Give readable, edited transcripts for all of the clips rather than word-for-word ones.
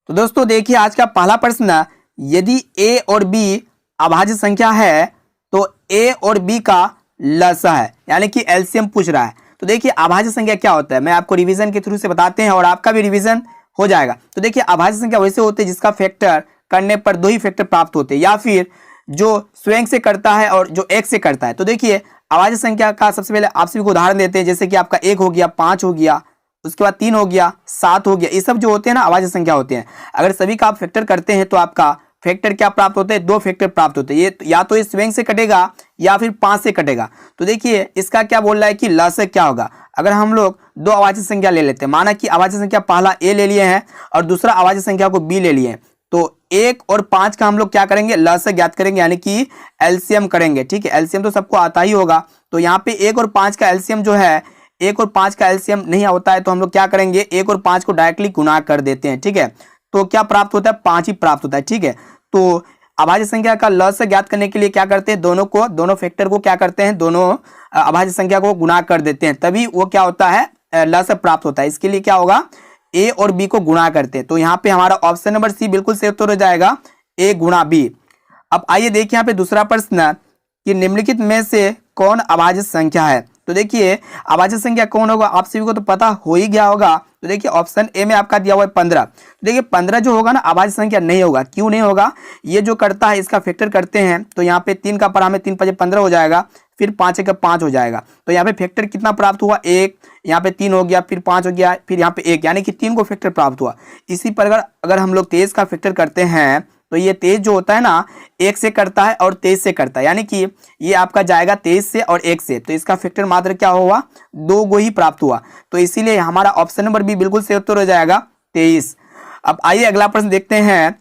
तो दोस्तों देखिए आज का पहला प्रश्न, यदि a और b अभाज्य संख्या है तो a और b का लसा है, यानी कि एलसीएम पूछ रहा है। तो देखिए अभाज्य संख्या क्या होता है, मैं आपको रिवीजन के थ्रू से बताते हैं और आपका भी रिवीजन हो जाएगा। तो देखिए अभाज्य संख्या वैसे होते हैं जिसका फैक्टर करने पर दो ही फैक्टर प्राप्त होते हैं, या फिर जो स्वयं से करता है और जो एक से करता है। तो देखिए अभाज्य संख्या का सबसे पहले आप सभी को उदाहरण देते हैं, जैसे कि आपका 1 हो गया, 5 हो गया, उसके बाद 3 हो गया, 7 हो गया। ये सब जो होते हैं ना अभाज्य संख्या होते हैं। अगर सभी का आप फैक्टर करते हैं तो आपका फैक्टर क्या प्राप्त होते हैं, दो फैक्टर प्राप्त होते हैं। ये या तो ये स्वयं से कटेगा या फिर 5 से कटेगा। तो देखिए इसका क्या बोल रहा है कि लसागु क्या होगा। अगर हम लोग दो अभाज्य संख्या ले लेते हैं, माना कि अभाज्य संख्या पहला a ले लिए हैं और दूसरा अभाज्य संख्या को b ले लिए हैं, तो 1 और 5 का हम लोग क्या करेंगे, लसागु ज्ञात करेंगे, यानी कि एलसीएम करेंगे। ठीक है, एलसीएम तो सबको आता ही होगा। तो यहाँ पे 1 और 5 का एलसीएम जो है, 1 और 5 का एलसीएम नहीं होता है, तो हम लोग क्या करेंगे, 1 और 5 को डायरेक्टली गुणा कर देते हैं। ठीक है, तो क्या प्राप्त होता है, 5 ही प्राप्त होता है। ठीक है, तो अभाज्य संख्या का लसागु ज्ञात करने के लिए क्या करते हैं, दोनों फैक्टर को क्या करते हैं, दोनों अभाज्य संख्या को गुणा कर देते हैं, तभी वो क्या होता है, लसागु प्राप्त होता है। इसके लिए क्या होगा, a और b को गुणा करते हैं। तो यहाँ पे हमारा ऑप्शन नंबर सी बिल्कुल सही उत्तर हो जाएगा, a गुणा b। अब आइए देखिए यहाँ पे दूसरा प्रश्न कि निम्नलिखित में से कौन अभाज्य संख्या है। तो देखिए अभाज्य संख्या कौन होगा, आप सभी को तो पता हो ही गया होगा। तो देखिए ऑप्शन ए में आपका दिया हुआ है 15। तो देखिए 15 जो होगा ना अभाज्य संख्या नहीं होगा। क्यों नहीं होगा, ये जो करता है इसका फैक्टर करते हैं, तो यहाँ पे 3 का पढ़ा में 3 5 15 हो जाएगा, फिर 5 का 5 हो जाएगा। तो यहाँ पे फैक्टर कितना प्राप्त हुआ, 1, यहाँ पे 3 हो गया, फिर 5 हो गया, फिर यहाँ पे 1, यानी कि 3 को फैक्टर प्राप्त हुआ। इसी प्रकार अगर हम लोग 23 का फैक्टर करते हैं तो ये 23 जो होता है ना 1 से करता है और 23 से करता है, यानी कि ये आपका जाएगा 23 से और 1 से, तो इसका फैक्टर मात्र क्या हुआ, 2 को ही प्राप्त हुआ। तो इसीलिए हमारा ऑप्शन नंबर बी बिल्कुल सही उत्तर हो जाएगा 23। अब आइए अगला प्रश्न देखते हैं।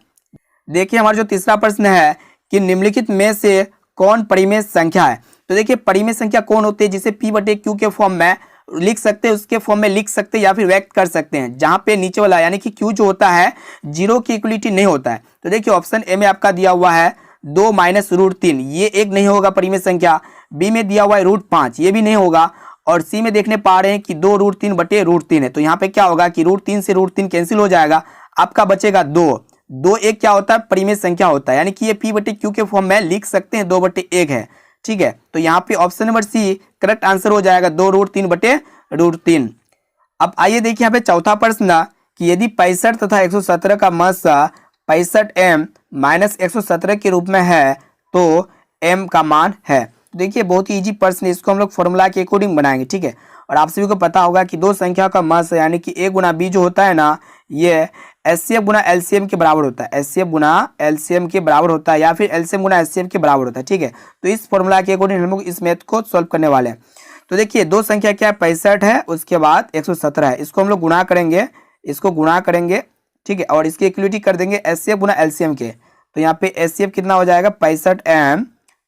देखिए हमारा जो तीसरा प्रश्न है कि निम्नलिखित में से कौन परिमेय संख्या है। तो देखिए परिमेय संख्या कौन होती है, जिसे p बटे q के फॉर्म में लिख सकते हैं, उसके फॉर्म में लिख सकते हैं या फिर व्यक्त कर सकते हैं, जहां पे नीचे वाला यानी कि q जो होता है 0 की इक्वलिटी नहीं होता है। तो देखिए ऑप्शन ए में आपका दिया हुआ है 2 माइनस √3, ये एक नहीं होगा परिमेय संख्या। बी में दिया हुआ है √5, ये भी नहीं होगा। और सी में देखने पा रहे हैं कि 2 √3 बटे √3 है। तो यहाँ पे क्या होगा कि √3 से √3 कैंसिल हो जाएगा, आपका बचेगा 2 एक क्या होता है, परिमेय संख्या होता है, यानी कि ये p बटे q के फॉर्म में लिख सकते हैं, 2 बटे 1 है। ठीक है, तो यहाँ पे option number C correct answer हो जाएगा, 2 √3 बटे √3। अब आइए देखिए यहाँ पे चौथा प्रश्न कि यदि 65 तथा 117 का मस 65m माइनस 117 के रूप में है तो m का मान है। देखिए बहुत ही इजी प्रश्न है, इसको हम लोग फॉर्मूला के अकॉर्डिंग बनाएंगे। ठीक है, और आप सभी को पता होगा कि दो संख्या का मस यानी कि a गुना b जो होता है ना, ये एचसीएफ गुना एलसीएम के बराबर होता है, एचसीएफ गुना एलसीएम के बराबर होता है, या फिर एलसीएम गुना एचसीएफ के बराबर होता है। ठीक है, तो इस फॉर्मूला के अकॉर्डिंग हम लोग इस मैथ को सॉल्व करने वाले हैं। तो देखिए दो संख्या क्या है, 65 है, उसके बाद 117 है, इसको हम लोग गुणा करेंगे, इसको गुणा करेंगे। ठीक है, और इसकी इक्वलिटी कर देंगे एचसीएफ गुना एलसीएम के। तो यहाँ पे एचसीएफ कितना हो जाएगा, 65m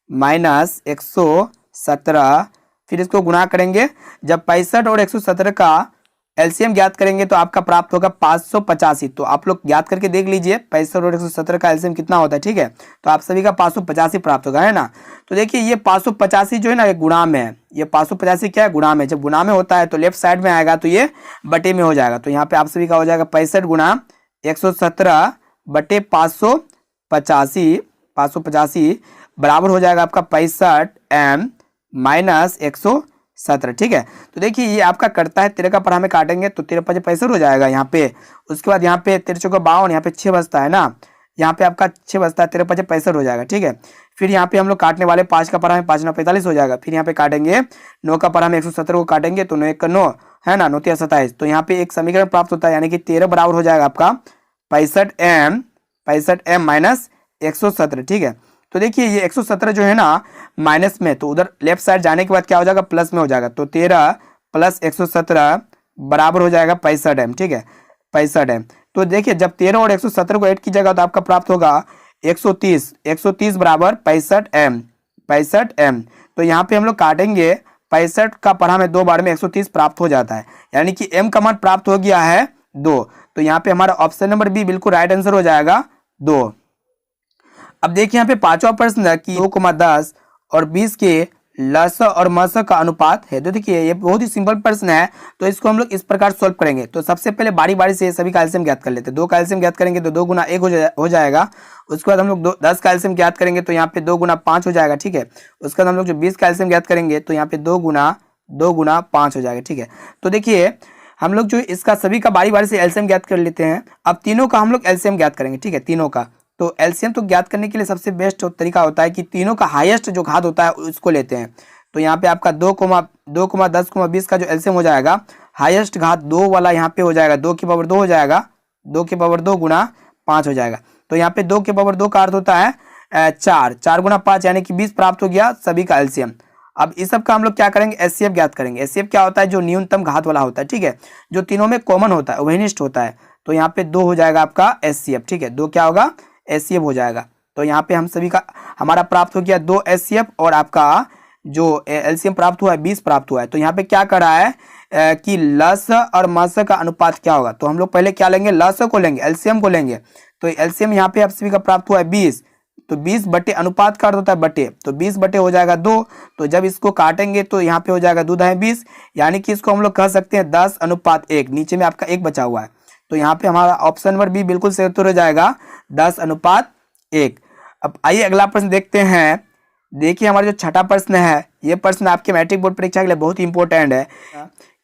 माइनस 117, फिर इसको गुणा करेंगे। जब 65 और 117 का एलसीएम ज्ञात करेंगे तो आपका प्राप्त होगा 585। तो आप लोग ज्ञात करके देख लीजिए 65 और 117 का एलसीएम कितना होता है। ठीक है, तो आप सभी का 585 प्राप्त होगा, है ना। तो देखिए ये 585 जो है ना ये गुणा में है, ये 585 क्या है, गुणा में। जब गुणा में होता है तो लेफ्ट साइड में आएगा, तो ये बटे में हो जाएगा। तो यहाँ पे आप सभी का हो जाएगा 65 गुणा 117 बटे 585 बराबर हो जाएगा आपका 65m माइनस 117। ठीक है, तो देखिए ये आपका करता है 13 का पढ़ा में काटेंगे तो 13 5 65 हो जाएगा यहाँ पे। उसके बाद यहाँ पे 13 चौका 52, यहाँ पे 6 बचता है ना, यहाँ पे आपका 6 बचता है, 13 5 65 हो जाएगा। ठीक है, फिर यहाँ पे हम लोग काटने वाले 5 का पढ़ा में 5 9 45 हो जाएगा। फिर यहाँ पे काटेंगे 9 का पढ़ा में 117 को काटेंगे तो 9 1 का 9 है ना, 9 3 27। तो यहाँ पे एक समीकरण प्राप्त होता है, यानी कि 13 बराबर हो जाएगा आपका 65m माइनस 117। ठीक है, तो देखिए ये 117 जो है ना माइनस में, तो उधर लेफ्ट साइड जाने के बाद क्या हो जाएगा, प्लस में हो जाएगा। तो 13 प्लस 117 बराबर हो जाएगा 65m। ठीक है, 65m। तो देखिए जब 13 और 117 को ऐड कीजिएगा तो आपका प्राप्त होगा 130 बराबर 65m। तो यहाँ पे हम लोग काटेंगे, 65 का पढ़ा में 2 बार में 130 प्राप्त हो जाता है, यानी कि m का मान प्राप्त हो गया है 2। तो यहाँ पे हमारा ऑप्शन नंबर बी बिल्कुल राइट आंसर हो जाएगा 2। अब देखिए यहाँ पे पांचवा प्रश्न कि 2,10 और 20 के लस और मस का अनुपात है। तो देखिए ये बहुत ही सिंपल प्रश्न है, तो इसको हम लोग इस प्रकार सॉल्व करेंगे। तो सबसे पहले बारी बारी से सभी का एलसीएम ज्ञात कर लेते हैं। 2 का एलसीएम ज्ञात करेंगे तो 2 गुना 1 हो जाएगा। उसके बाद हम लोग 10 का एलसीएम ज्ञात करेंगे तो यहाँ पे 2 गुना 5 हो जाएगा, ठीक है। उसके बाद हम लोग जो 20 का एलसीएम ज्ञात करेंगे तो यहाँ पे 2 गुना 5 हो जाएगा, ठीक है। तो देखिए हम लोग जो इसका सभी का बारी बारी से एलसीएम ज्ञात कर लेते हैं। अब तीनों का हम लोग एलसीएम ज्ञात करेंगे, ठीक है, तीनों का। तो एलसीएम तो ज्ञात करने के लिए सबसे बेस्ट तरीका होता है कि तीनों का हाईएस्ट जो घात होता है उसको लेते हैं। तो यहाँ पे आपका 2, 10, 20 का जो एलसीएम हो जाएगा, हाईएस्ट घात 2 वाला यहाँ पे हो जाएगा, 2 की पावर 2 हो जाएगा, 2 की पावर 2 गुना 5 हो जाएगा। तो यहाँ पे 2 की पावर 2 का अर्थ होता है 4 गुना 5 यानी कि 20 प्राप्त हो गया सभी का एलसीएम। अब इस सब का हम लोग क्या करेंगे, एचसीएफ ज्ञात करेंगे। एचसीएफ क्या होता है, जो न्यूनतम घात वाला होता है, ठीक है, जो तीनों में कॉमन होता है, उभयनिष्ठ होता है। तो यहाँ पे 2 हो जाएगा आपका एचसीएफ, ठीक है, 2 क्या होगा, एचसीएफ हो जाएगा। तो यहाँ पे हम सभी का हमारा प्राप्त हो गया 2 एचसीएफ और आपका जो एलसीएम प्राप्त हुआ है 20 प्राप्त हुआ है। तो यहाँ पे क्या कर रहा है कि लस और मस का अनुपात क्या होगा। तो हम लोग पहले क्या लेंगे, लस को लेंगे, एलसीएम को लेंगे। तो एलसीएम यहाँ पे आप सभी का प्राप्त हुआ है 20, तो 20 बटे अनुपात का अर्थ होता है बटे, तो 20 बटे हो जाएगा 2। तो जब इसको काटेंगे तो यहाँ पे हो जाएगा 2 दाएं 20, यानी कि इसको हम लोग कह सकते हैं 10:1। नीचे में आपका 1 बचा हुआ है, तो यहाँ पे हमारा ऑप्शन नंबर बी बिल्कुल सही उत्तर हो जाएगा 10:1। अब आइए अगला प्रश्न देखते हैं। देखिए हमारा जो छठा प्रश्न है, ये प्रश्न आपके मैट्रिक बोर्ड परीक्षा के लिए बहुत ही इंपॉर्टेंट है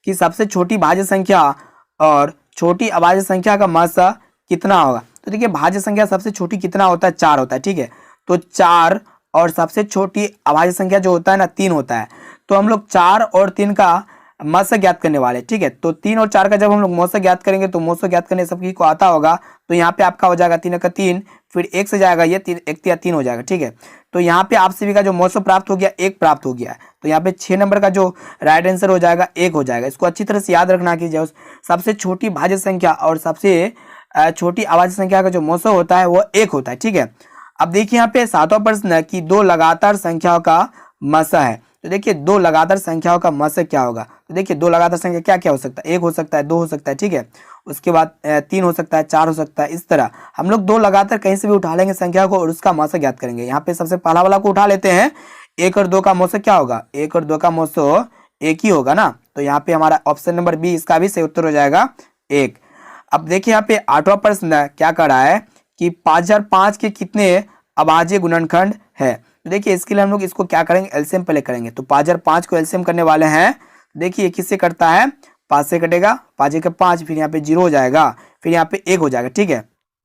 कि सबसे छोटी भाज्य संख्या और छोटी अभाज्य संख्या का मस कितना होगा। तो देखिए भाज्य संख्या सबसे छोटी कितना होता है, 4 होता है, ठीक है। तो 4 और सबसे छोटी अभाज्य संख्या जो होता है ना 3 होता है। तो हम लोग 4 और 3 का मस ज्ञात करने वाले, ठीक है। तो 3 और 4 का जब हम लोग मौसा ज्ञात करेंगे तो मौसा ज्ञात करने सबकी को आता होगा। तो यहाँ पे आपका हो जाएगा 3 का 3, फिर 1 से जाएगा ये 3, 1 3 हो जाएगा, ठीक है। तो यहाँ पे आप सभी का जो मौसा प्राप्त हो गया 1 प्राप्त हो गया है। तो यहाँ पे 6 नंबर का जो राइट आंसर हो जाएगा 1 हो जाएगा। इसको अच्छी तरह से याद रखना कि जो सबसे छोटी भाज्य संख्या और सबसे छोटी अभाज्य संख्या का जो मौसा होता है वो 1 होता है, ठीक है। अब देखिए यहाँ पे 7वां प्रश्न है कि 2 लगातार संख्याओं का मसा है। तो देखिए 2 लगातार संख्याओं का मसा क्या होगा। तो देखिए 2 लगातार संख्या क्या क्या हो सकता है, 1 हो सकता है, 2 हो सकता है, ठीक है। उसके बाद 3 हो सकता है, 4 हो सकता है। इस तरह हम लोग 2 लगातार कहीं से भी उठा लेंगे संख्या को और उसका मौसा ज्ञात करेंगे। यहाँ पे सबसे पहला वाला को उठा लेते हैं, 1 और 2 का मौसा क्या होगा, 1 और 2 का मौसा 1 ही होगा ना। तो यहाँ पे हमारा ऑप्शन नंबर बी इसका भी सही उत्तर हो जाएगा 1। अब देखिए यहाँ पे 8वां प्रश्न क्या कर रहा है कि 5005 के कितने अभाज्य गुणनखंड है। तो देखिए इसके लिए हम लोग इसको क्या करेंगे, एलसीएम पहले करेंगे। तो 5005 को एलसीएम करने वाले हैं। देखिए किससे कटता है, 5 से कटेगा, 5 के 5, फिर यहाँ पे 0 हो जाएगा, फिर यहाँ पे 1 हो जाएगा, ठीक है।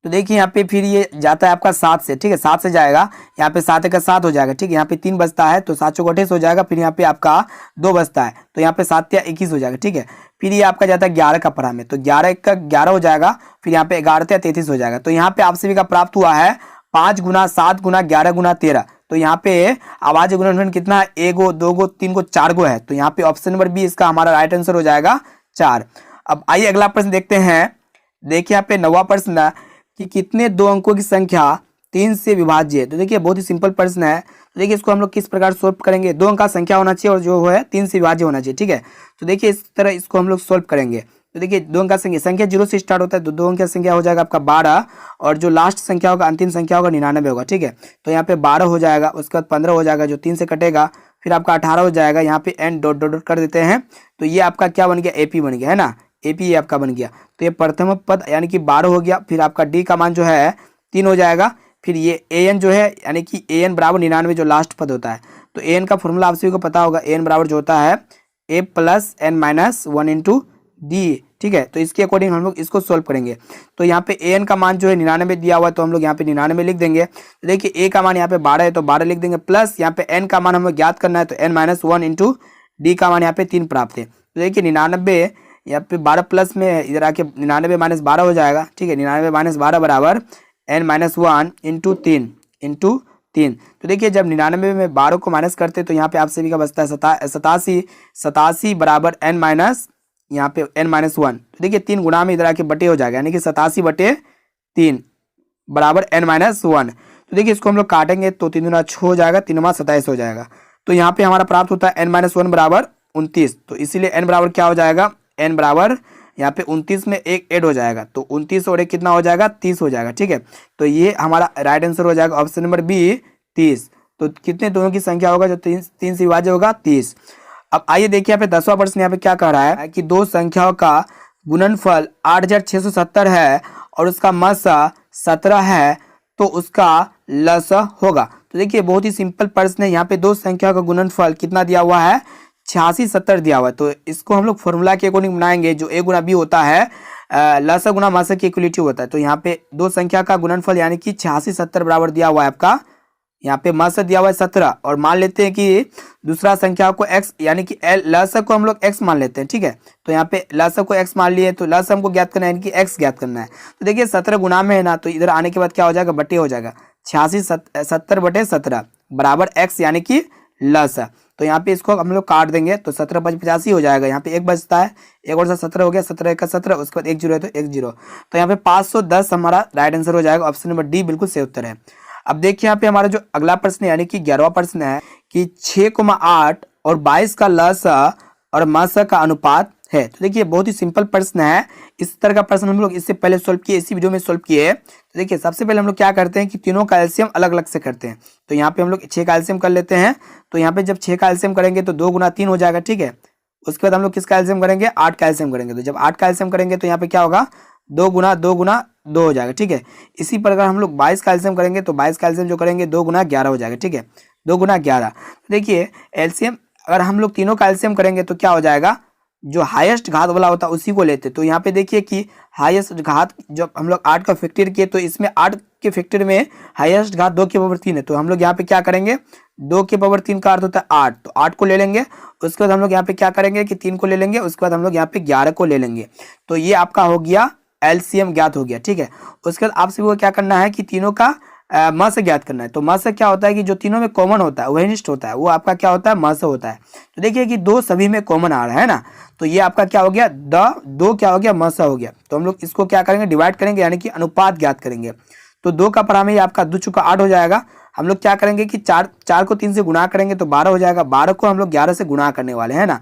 तो देखिए यहाँ पे फिर ये जाता है आपका 7 से, ठीक है, 7 से जाएगा, यहाँ पे 7 का 7 हो जाएगा, ठीक है। यहाँ पे 3 बचता है तो 7 चौक 28 हो जाएगा, फिर यहाँ पे आपका 2 बचता है तो यहाँ पे 7 या 21 हो जाएगा, ठीक है। फिर ये आपका जाता है 11 का पढ़ा में, तो 11 का 11 हो जाएगा, फिर यहाँ पे 11 या 33 हो जाएगा। तो यहाँ पे आप सभी का प्राप्त हुआ है 5 गुना 7 गुना 11 गुना 13। तो यहाँ पे अभाज्य गुणनखंड कितना है, 1 गो 2 गो 3 गो 4 गो है। तो यहाँ पे ऑप्शन नंबर बी इसका हमारा राइट आंसर हो जाएगा 4। अब आइए अगला प्रश्न देखते हैं। देखिए यहाँ पे 9वां प्रश्न कि कितने 2 अंकों की संख्या 3 से विभाज्य है। तो देखिए बहुत ही सिंपल प्रश्न है। तो देखिए इसको हम लोग किस प्रकार सोल्व करेंगे, 2 अंक का संख्या होना चाहिए और जो है 3 से विभाज्य होना चाहिए, ठीक है। तो देखिए इस तरह इसको हम लोग सोल्व करेंगे। तो देखिए 2 अंक का संख्या 0 से स्टार्ट होता है, तो 2 अंक का संख्या हो जाएगा आपका 12 और जो लास्ट संख्या होगा अंतिम संख्या होगा 99 होगा, ठीक है। तो यहाँ पे 12 हो जाएगा, उसके बाद 15 हो जाएगा जो 3 से कटेगा, फिर आपका 18 हो जाएगा, यहाँ पे एन डॉट डॉट डॉट कर देते हैं। तो ये आपका क्या बन गया, एपी बन गया है ना, एपी ये आपका बन गया। तो ये प्रथम पद यानी कि 12 हो गया, फिर आपका डी का मान जो है 3 हो जाएगा, फिर ये ए एन जो है यानी कि ए एन बराबर 99 जो लास्ट पद होता है। तो ए एन का फॉर्मूला आप सभी को पता होगा, ए एन बराबर जो होता है a plus n minus 1 into d, ठीक है। तो इसके अकॉर्डिंग हम लोग इसको सोल्व करेंगे। तो यहाँ पे ए एन का मान जो है 99 दिया हुआ है, तो हम लोग यहाँ पे 99 लिख देंगे। तो देखिए ए का मान यहाँ पे 12 है तो 12 लिख देंगे, प्लस यहाँ पे एन का मान हमें ज्ञात करना है, तो एन माइनस 1 इंटू डी का मान यहाँ पे 3 प्राप्त है। तो देखिए 99 यहाँ पे 12 प्लस में इधर आके 99 माइनस 12 हो जाएगा, ठीक है। 99 माइनस 12 बराबर एन माइनस 1 इंटू 3। तो देखिए जब 99 में 12 को माइनस करते तो यहाँ पे आप सभी का बचता है 87 बराबर एन माइनस यहाँ पे एन माइनस 1। तो देखिए 3 गुना में इधर आके बटे हो जाएगा, यानी कि 87/3 बराबर एन माइनस 1। तो देखिए इसको हम लोग काटेंगे तो 3 गुना 6 हो जाएगा, 3 गुना 27 हो जाएगा। तो यहाँ पे हमारा प्राप्त होता है एन माइनस 1 बराबर 29। तो इसीलिए एन बराबर क्या हो जाएगा, एन बराबर यहाँ पे 29 में 1 ऐड हो जाएगा, तो 29 और 1 कितना हो जाएगा, 30 हो जाएगा, ठीक है। तो ये हमारा राइट आंसर हो जाएगा ऑप्शन नंबर बी 30। तो कितने दोनों की संख्या होगा जो तीन से विभाज्य होगा? 30। अब आइए देखिए यहाँ पे 10वां प्रश्न यहाँ पे क्या कह रहा है कि दो संख्याओं का गुणनफल 8670 है और उसका मसा 17 है, तो उसका लसा होगा। तो देखिए बहुत ही सिंपल प्रश्न है। यहाँ पे दो संख्याओं का गुणनफल कितना दिया हुआ है? 8670 दिया हुआ है। तो इसको हम लोग फॉर्मूला के अकॉर्डिंग बनाएंगे, जो a गुना b होता है लसा गुना मसा की इक्वलिटी होता है। तो यहाँ पे दो संख्या का गुणनफल यानी कि 8670 बराबर दिया हुआ है आपका, यहाँ पे मसा दिया हुआ है 17, और मान लेते हैं कि दूसरा संख्या को x यानी कि लसा को हम लोग x मान लेते हैं, ठीक है। तो यहाँ पे लसा को x मान लिए, तो लसा हमको ज्ञात करना है यानी कि x ज्ञात करना है। तो देखिए 17 गुना में है ना, तो इधर आने के बाद क्या हो जाएगा? बटे हो जाएगा। 8670/17 बराबर x यानी कि लसा। तो यहाँ पे इसको हम लोग काट देंगे, तो 17 5 85 हो जाएगा। यहाँ पे एक बचता है, एक और 17 हो गया, 17 का 17, उसके बाद 1 0 है तो 1 0। तो यहाँ पे 510 हमारा राइट आंसर हो जाएगा। ऑप्शन नंबर डी बिल्कुल सही उत्तर है। अब देखिए यहाँ पे हमारा जो अगला प्रश्न यानी कि 11वां प्रश्न है कि 6,8 और 22 का लसा और मसा का अनुपात है। तो देखिए बहुत ही सिंपल प्रश्न है। इस तरह का प्रश्न हम लोग इससे पहले सॉल्व किए, इसी वीडियो में सॉल्व किए। तो देखिए सबसे पहले हम लोग क्या करते हैं कि तीनों का एलसीएम अलग अलग से करते हैं। तो यहाँ पे हम लोग 6 का एलसीएम कर लेते हैं। तो यहाँ पे जब 6 का एलसीएम करेंगे तो 2 गुना 3 हो जाएगा, ठीक है। उसके बाद हम लोग किसका एलसीएम करेंगे? 8 का एलसीएम करेंगे। तो जब 8 का एलसीएम करेंगे तो यहाँ पे क्या होगा? 2 गुना 2 गुना 2 हो जाएगा, ठीक है। इसी प्रकार हम लोग 22 का एलसीएम करेंगे तो 22 का एलसीएम जो करेंगे 2 गुना 11 हो जाएगा, ठीक है। 2 गुना 11। देखिए एलसीएम अगर हम लोग तीनों का एलसीएम करेंगे तो क्या हो जाएगा? जो हाईएस्ट घात वाला होता है उसी को लेते। तो यहाँ पे देखिए कि हाईएस्ट घात जब हम लोग 8 का फैक्टर किए, तो इसमें 8 के फैक्टर में हाईएस्ट घात 2 के पावर 3 है। तो हम लोग यहाँ पे क्या करेंगे? 2 के पावर 3 का अर्थ होता है 8, तो 8 को ले लेंगे। उसके बाद हम लोग यहाँ पे क्या करेंगे कि 3 को ले लेंगे। उसके बाद हम लोग यहाँ पे 11 को ले लेंगे। तो ये आपका हो गया एलसीएम ज्ञात हो गया, ठीक है। उसके बाद आप सभी को क्या करना है कि तीनों का मस ज्ञात करना है। तो मस क्या होता है कि जो तीनों में कॉमन होता है, वही होता है, वो आपका क्या होता है? मस होता है। तो देखिए कि 2 सभी में कॉमन आ रहा है ना, तो ये आपका क्या हो गया? 2 क्या हो गया? मस हो गया। तो हम लोग इसको क्या करेंगे? डिवाइड करेंगे यानी कि अनुपात ज्ञात करेंगे। तो 2 का परामे आपका 2 चुका 8 हो जाएगा। हम लोग क्या करेंगे कि 4 को 3 से गुणा करेंगे तो 12 हो जाएगा। 12 को हम लोग 11 से गुणा करने वाले हैं ना।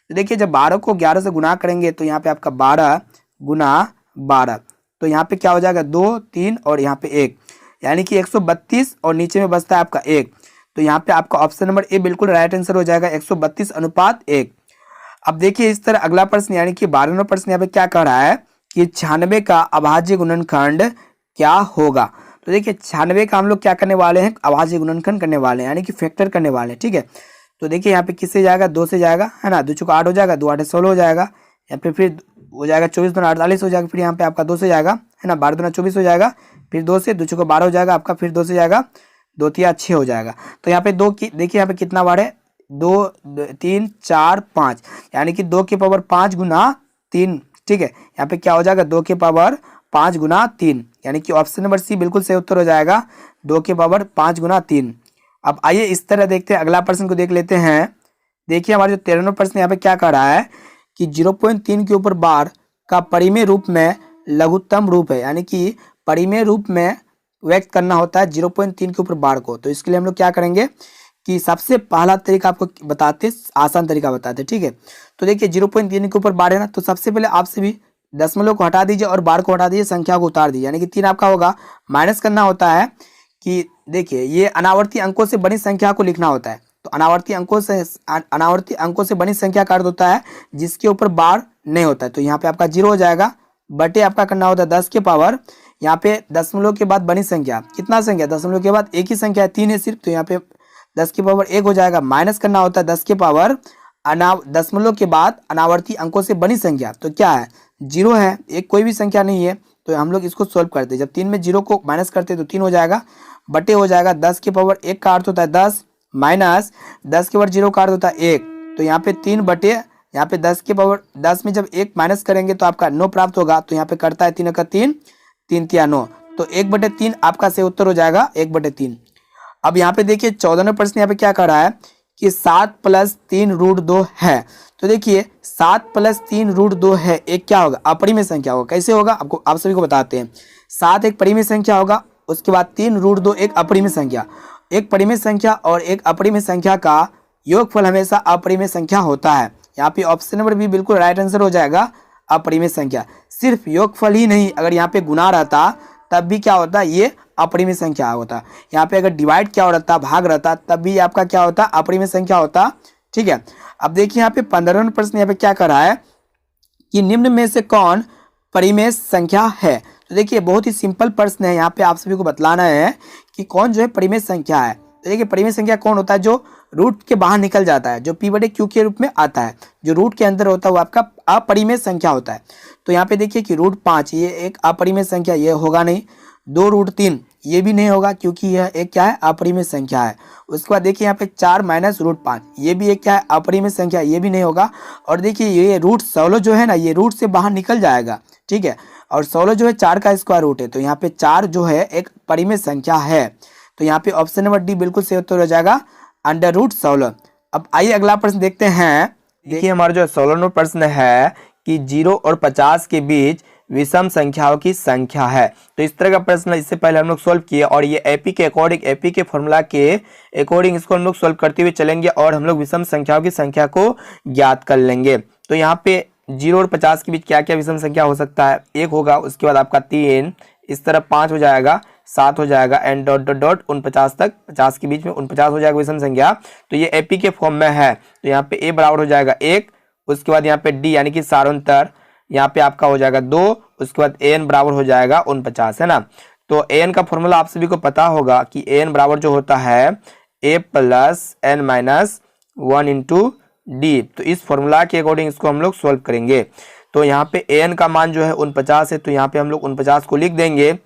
तो देखिए जब 12 को 11 से गुणा करेंगे तो यहाँ पे आपका 12 गुना 12, तो यहाँ पे क्या हो जाएगा? 2 3 और यहाँ पे 1, यानी कि 132, और नीचे में बचता है आपका 1। तो यहाँ पे आपका ऑप्शन नंबर ए बिल्कुल राइट आंसर हो जाएगा, 132/1। अब देखिए इस तरह अगला प्रश्न यानी कि 12वां प्रश्न यहाँ पे क्या कह रहा है कि 96 का अभाज्य गुणनखंड क्या होगा। तो देखिए 96 का हम लोग क्या करने वाले हैं? अभाज्य गुणनखंड करने वाले हैं, यानी कि फैक्टर करने वाले हैं, ठीक है। तो देखिए यहाँ पे किससे जाएगा? 2 से जाएगा, है ना। 2 चुका 8 हो जाएगा, 2 8 16 हो जाएगा। यहाँ पे फिर हो जाएगा 24 दूना 48 हो जाएगा। फिर यहाँ पे आपका 2 से जाएगा, है ना। 12 दूना 24 हो जाएगा। फिर 2 से 2 चुका 12 हो जाएगा आपका। फिर 2 से जाएगा, 2 तिया 6 हो जाएगा। तो यहाँ पे 2 की देखिए यहाँ पे कितना बार है? 2 3 4 5, यानी कि 2 के पावर 5 गुना 3, ठीक है। यहाँ पे क्या हो जाएगा? 2 के पावर 5 गुना 3, यानी कि ऑप्शन नंबर सी बिल्कुल सही उत्तर हो जाएगा, 2 के पावर 5 गुना 3। अब आइए इस तरह देखते हैं, अगला प्रश्न को देख लेते हैं। देखिए हमारे जो 13वां प्रश्न यहाँ पे क्या कह रहा है कि 0.3 के ऊपर बार का परिमेय रूप में लघुत्तम रूप है, यानी कि परिमेय रूप में व्यक्त करना होता है 0.3 के ऊपर बार को। तो इसके लिए हम लोग क्या करेंगे कि सबसे पहला तरीका आपको बताते, आसान तरीका बताते, ठीक है। तो देखिए 0.3 के ऊपर बार है ना, तो सबसे पहले आपसे भी दशमलव को हटा दीजिए और बार को हटा दीजिए, संख्या को उतार दीजिए, यानी कि 3 आपका होगा। माइनस करना होता है कि देखिए ये अनावर्ती अंकों से बनी संख्या को लिखना होता है। तो अनावर्ती अंकों से बनी संख्या का अर्थ होता है जिसके ऊपर बार नहीं होता है। तो यहाँ पे आपका 0 हो जाएगा, बटे आपका करना होता है 10 के पावर, यहाँ पे दशमलव के बाद बनी संख्या, कितना संख्या? दशमलव के बाद एक ही संख्या है, 3 है सिर्फ। तो यहाँ पे 10 के पावर 1 हो जाएगा। माइनस करना होता है 10 के पावर दशमलव के बाद अनावर्ती अंकों से बनी संख्या, तो क्या है? 0 है, एक कोई भी संख्या नहीं है। तो हम लोग इसको सोल्व करते हैं। जब 3 में 0 को माइनस करते हैं तो 3 हो जाएगा, बटे हो जाएगा 10 के पावर 1 का अर्थ होता है 10, माइनस 10 के पावर 0 का अर्थ होता है 1। तो यहाँ पे 3 बटे, यहाँ पे 10 के पावर 10 में जब 1 माइनस करेंगे तो आपका 9 प्राप्त होगा। तो यहाँ पे करता है 3 का 3, 3 तिया 9, तो 1/3 आपका सही उत्तर हो जाएगा, 1/3। अब यहाँ पे देखिए 14वां प्रश्न यहाँ पे क्या कर रहा है कि 7 + 3√2 है। तो देखिए 7 + 3√2 है, एक क्या होगा? अपरिमेय संख्या होगा। कैसे होगा आपको, आप सभी को बताते हैं। 7 एक परिमेय संख्या होगा, उसके बाद 3√2 एक अपरिमेय संख्या। एक परिमेय संख्या और एक अपरिमेय संख्या का योगफल हमेशा अपरिमेय संख्या होता है। यहाँ पे ऑप्शन नंबर बी बिल्कुल राइट आंसर हो जाएगा, अपरिमेय संख्या। सिर्फ योगफल ही नहीं, अगर यहाँ पे गुना रहता तब भी क्या होता है, ये अपरिमेय संख्या होता। यहाँ पे अगर डिवाइड क्या हो रहता, भाग रहता, तब भी आपका क्या होता, अपरिमेय संख्या होता। ठीक है, अब देखिए यहाँ पे 15वां प्रश्न यहाँ पे क्या कर रहा है कि निम्न में से कौन परिमेय संख्या है। तो देखिए बहुत ही सिंपल प्रश्न है, यहाँ पे आप सभी को बतलाना है कि कौन जो है परिमेय संख्या है। तो देखिए परिमेय संख्या कौन होता है, जो रूट के बाहर निकल जाता है, जो p/q के रूप में आता है, जो रूट के अंदर होता है वो आपका अपरिमेय संख्या होता है। तो यहाँ पे देखिए कि √5 ये एक अपरिमेय संख्या, ये होगा नहीं। 2√3 ये भी नहीं होगा क्योंकि यह एक क्या है, अपरिमेय संख्या है। उसके बाद देखिए यहाँ पे 4 - √5 ये भी एक क्या है, अपरिमेय संख्या, ये भी नहीं होगा। और देखिए ये √16 जो है ना, ये रूट से बाहर निकल जाएगा। ठीक है, और 16 जो है 4 का स्क्वायर रूट है, तो यहाँ पे 4 जो है एक परिमेय संख्या है। तो यहाँ पे ऑप्शन नंबर डी बिल्कुल सही उत्तर हो जाएगा, √16। अब आइए अगला प्रश्न देखते हैं। देखिए हमारा जो 16वां प्रश्न है कि 0 और 50 के बीच विषम संख्याओं की संख्या है। तो इस तरह का प्रश्न इससे पहले हम लोग सॉल्व किए और ये एपी के अकॉर्डिंग, एपी के फॉर्मूला के अकॉर्डिंग इसको हम लोग सॉल्व करते हुए चलेंगे और हम लोग विषम संख्याओं की संख्या को ज्ञात कर लेंगे। तो यहाँ पे 0 और 50 के बीच क्या क्या विषम संख्या हो सकता है, 1 होगा, उसके बाद आपका 3, इस तरह 5 हो जाएगा, 7 हो जाएगा, एंड डॉट डॉट डॉट 49 तक, 50 के बीच में 49 हो जाएगा विषम संख्या। तो ये एपी के फॉर्म में है। तो यहाँ पे ए बराबर हो जाएगा 1, उसके बाद यहाँ पे डी यानी कि सारांतर यहाँ पे आपका हो जाएगा 2, उसके बाद एन बराबर हो जाएगा 49, है ना। तो एन का फॉर्मूला आप सभी को पता होगा कि एन बराबर जो होता है a + n - 1 × d। तो इस फॉर्मूला के अकॉर्डिंग इसको हम लोग सॉल्व करेंगे। तो यहाँ पे एन का मान जो है 49 है, तो यहाँ पे हम लोग 49 को लिख देंगे।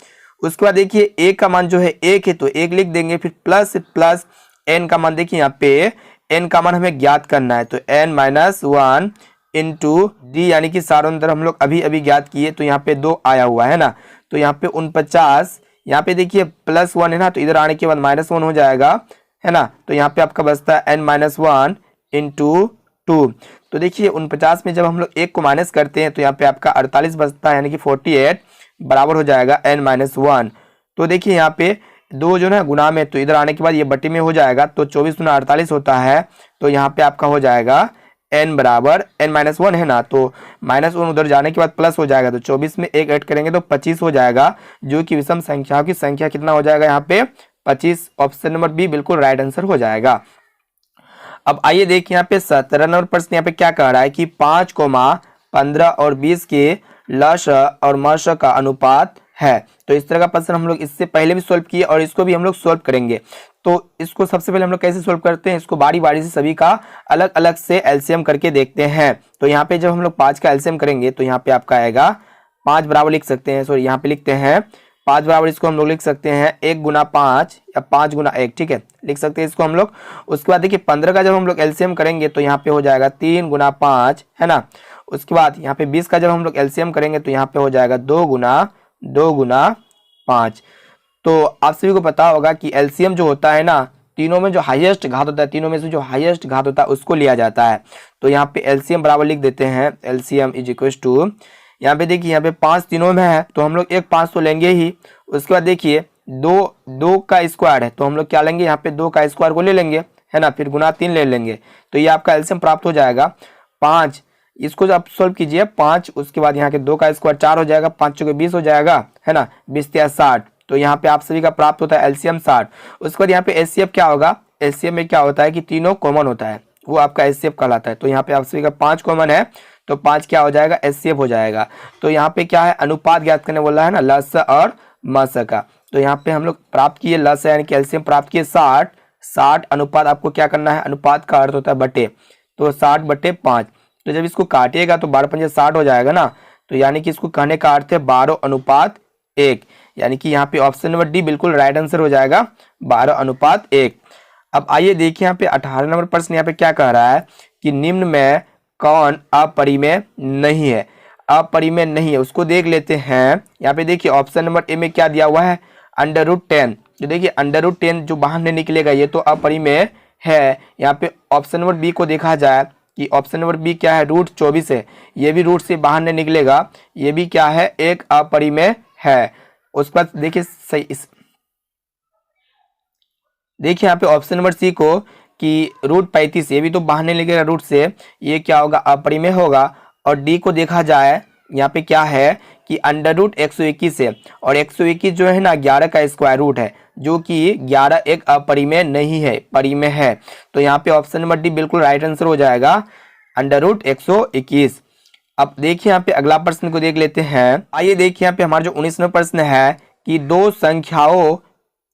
उसके बाद देखिए ए का मान जो है 1 है, तो 1 लिख देंगे, फिर प्लस एन का मान, देखिए यहाँ पे एन का मान हमें ज्ञात करना है, तो n - 1 × d यानी कि सारांतर हम लोग अभी अभी ज्ञात किए, तो यहाँ पे 2 आया हुआ है ना। तो यहाँ पे 49, यहाँ पे देखिए +1 है ना, तो इधर आने के बाद -1 हो जाएगा, है ना। तो यहाँ पे आपका बचता है n - 1 × 2। तो देखिए 49 में जब हम लोग 1 को माइनस करते हैं तो यहाँ पे आपका 48 बचता है, यानी कि 48 बराबर हो जाएगा n - 1। तो देखिए यहाँ पे 2 जो है गुना में, तो इधर आने के बाद ये बटे में हो जाएगा, तो 24 × 48 होता है। तो यहाँ पे आपका हो जाएगा n बराबर n - 1 है ना, तो -1 उधर जाने के बाद प्लस हो जाएगा, तो 24 में 1 ऐड करेंगे तो 25 हो जाएगा, जो कि विषम संख्याओं की संख्या कितना हो जाएगा यहाँ पे 25। ऑप्शन नंबर बी बिल्कुल राइट आंसर हो जाएगा। अब आइए देखिए यहाँ पे 17 नंबर प्रश्न यहाँ पे क्या कह रहा है कि 5, 15 और 20 के लस और मस का अनुपात है। तो इस तरह का प्रश्न हम लोग इससे पहले भी सॉल्व किए और इसको भी हम लोग सॉल्व करेंगे। तो इसको सबसे पहले हम लोग कैसे सॉल्व करते हैं, इसको बारी बारी से सभी का अलग अलग से एलसीएम करके देखते हैं। तो यहाँ पे जब हम लोग 5 का एलसीएम करेंगे तो यहाँ पे आपका आएगा 5 बराबर लिख सकते हैं, सॉरी यहाँ पे लिखते हैं 5 बराबर, इसको हम लोग लिख सकते हैं 1 × 5 या 5 × 1, ठीक है, लिख सकते हैं इसको हम लोग। उसके बाद देखिए 15 का जब हम लोग एलसीएम करेंगे तो यहाँ पे हो जाएगा 3 × 5, है ना। उसके बाद यहाँ पे 20 का जब हम लोग एलसीएम करेंगे तो यहाँ पे हो जाएगा 2 × 5। तो आप सभी को पता होगा कि एलसीएम जो होता है ना, तीनों में जो हाईएस्ट घात होता है, तीनों में से जो हाईएस्ट घात होता है उसको लिया जाता है। तो यहाँ पे एलसीएम बराबर लिख देते हैं, एलसीएम इज इक्वल टू, यहाँ पे देखिए यहाँ पे 5 तीनों में है तो हम लोग एक 5 तो लेंगे ही। उसके बाद देखिए 2 का स्क्वायर है तो हम लोग क्या लेंगे, यहाँ पे 2 का स्क्वायर को ले लेंगे, है ना, फिर गुना 3 ले लेंगे, तो ये आपका एलसीएम प्राप्त हो जाएगा 5। इसको जब आप सोल्व कीजिए 5, उसके बाद यहाँ के 2 का स्क्वायर 4 हो जाएगा, 5 × 20 हो जाएगा, है ना, 20 × 60। तो यहाँ पे आप सभी का प्राप्त होता है एलसीएम 60। उसके बाद यहाँ पे एचसीएफ क्या होगा, एचसीएफ में क्या होता है कि तीनों कॉमन होता है, वो आपका एचसीएफ कहलाता है। तो यहाँ पे आप सभी का 5 कॉमन है तो 5 क्या हो जाएगा, एचसीएफ हो जाएगा। तो यहाँ पे क्या है, अनुपात ज्ञात करने बोला है ना, लस और मस का। तो यहाँ पे हम लोग प्राप्त किए लस यानी कि एलसीएम प्राप्त किए 60 अनुपात आपको क्या करना है, अनुपात का अर्थ होता है बटे, तो 60/5। तो जब इसको काटिएगा तो 12 × 5 = 60 हो जाएगा ना। तो यानी कि इसको कहने का अर्थ है 12:1, यानी कि यहाँ पे ऑप्शन नंबर डी बिल्कुल राइट आंसर हो जाएगा, 12:1। अब आइए देखिए यहाँ पे 18 नंबर प्रश्न यहाँ पे क्या कह रहा है कि निम्न में कौन अपरिमेय नहीं है। अपरिमेय नहीं है उसको देख लेते हैं। यहाँ पे देखिए ऑप्शन नंबर ए में क्या दिया हुआ है, √10। तो देखिए √10 जो बाहर नहीं निकलेगा ये तो अपरिमेय है। यहाँ पे ऑप्शन नंबर बी को देखा जाए कि ऑप्शन नंबर बी क्या है, √24 है, ये भी रूट से बाहर नहीं निकलेगा, ये भी क्या है, एक अपरिमेय है। उस पर देखिए सही, देखिए यहाँ पे ऑप्शन नंबर सी को कि √35 ये भी तो बाहर नहीं निकलेगा रूट से, ये क्या होगा, अपरिमेय होगा। और डी को देखा जाए यहाँ पे क्या है कि अंडर रूट 121 है, और 121 जो है ना 11 का स्क्वायर रूट है, जो कि 11 एक अपरिमेय नहीं है, परिमेय है। तो यहाँ पे ऑप्शन नंबर डी बिल्कुल राइट आंसर हो जाएगा, अंडर रूट 121। अब देखिए यहाँ पे अगला प्रश्न को देख लेते हैं। आइए देखिए यहाँ पे हमारा जो 19वां प्रश्न है कि दो संख्याओं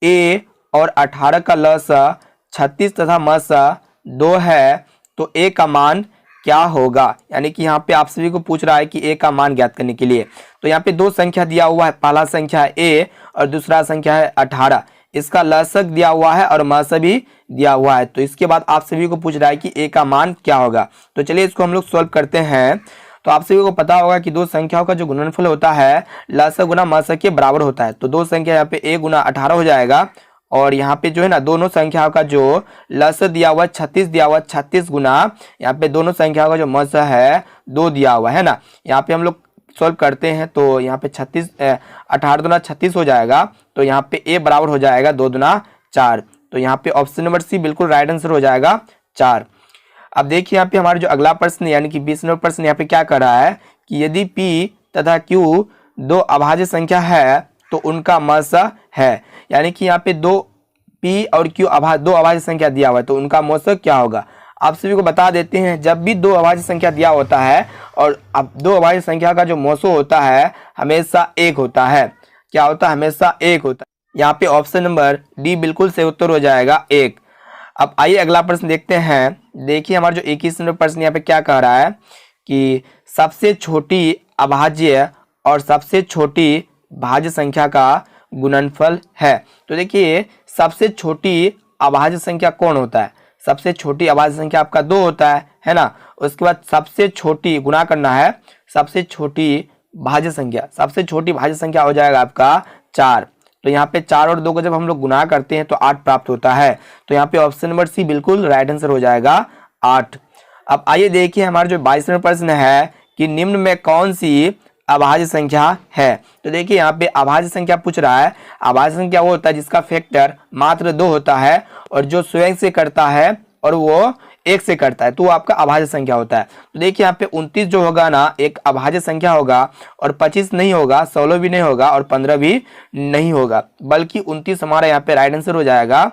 a और 18 का लसा 36 तथा मसा 2 है, तो a का मान क्या होगा। यानी कि यहाँ पे आप सभी को पूछ रहा है कि a का मान ज्ञात करने के लिए। तो यहाँ पे दो संख्या दिया हुआ है, पहला संख्या है a और दूसरा संख्या है 18। इसका लसक दिया हुआ है और मसा भी दिया हुआ है। तो इसके बाद आप सभी को पूछ रहा है कि a का मान क्या होगा। तो चलिए इसको हम लोग सॉल्व करते हैं। तो आप सभी को पता होगा कि दो संख्याओं का जो गुणनफल होता है लसा गुना मसा के बराबर होता है। तो दो संख्या यहाँ पे a गुना 18 हो जाएगा, और यहाँ पे जो है ना दोनों संख्याओं का जो लसा दिया हुआ 36 दिया हुआ, 36 गुना यहाँ पे दोनों संख्याओं का जो मसा है 2 दिया हुआ है ना। यहाँ पे हम लोग सॉल्व करते हैं तो यहाँ पे 18 दुना 36 हो जाएगा। तो यहाँ पे a बराबर हो जाएगा 2 दुना 4। तो यहाँ पे ऑप्शन नंबर सी बिल्कुल राइट आंसर हो जाएगा 4। अब देखिए यहाँ पे हमारा जो अगला प्रश्न यानी कि 20वां प्रश्न यहाँ पे क्या कर रहा है कि यदि p तथा q दो अभाज्य संख्या है तो उनका मसा है। यानी कि यहाँ पे दो p और q दो अभाज्य संख्या दिया हुआ है, तो उनका मसा क्या होगा। आप सभी को बता देते हैं, जब भी दो अभाज्य संख्या दिया होता है और अब दो अभाज्य संख्या का जो मौसो होता है हमेशा एक होता है। क्या होता है, हमेशा एक होता है। यहाँ पे ऑप्शन नंबर डी बिल्कुल सही उत्तर हो जाएगा 1। अब आइए अगला प्रश्न देखते हैं। देखिए हमारा जो 21वां प्रश्न यहाँ पे क्या कह रहा है कि सबसे छोटी अभाज्य और सबसे छोटी भाज्य संख्या का गुणनफल है। तो देखिए सबसे छोटी अभाज्य संख्या कौन होता है, सबसे छोटी अभाज्य संख्या आपका 2 होता है ना। उसके बाद सबसे छोटी गुणा करना है, सबसे छोटी भाज्य संख्या, सबसे छोटी भाज्य संख्या हो जाएगा आपका 4। तो यहाँ पे 4 और 2 को जब हम लोग गुना करते हैं तो 8 प्राप्त होता है। तो यहाँ पे ऑप्शन नंबर सी बिल्कुल राइट आंसर हो जाएगा 8। अब आइए देखिए हमारा जो 22वां प्रश्न है कि निम्न में कौन सी अभाज्य संख्या है। तो देखिए यहाँ पे अभाज्य संख्या पूछ रहा है। अभाज्य संख्या वो होता है जिसका फैक्टर मात्र 2 होता है और जो स्वयं से करता है और वो 1 से करता है, तो वो आपका अभाज्य संख्या होता है। तो देखिए यहाँ पे 29 जो होगा ना एक अभाज्य संख्या होगा, और 25 नहीं होगा, 16 भी नहीं होगा और 15 भी नहीं होगा, बल्कि 29 हमारा यहाँ पे राइट आंसर हो जाएगा।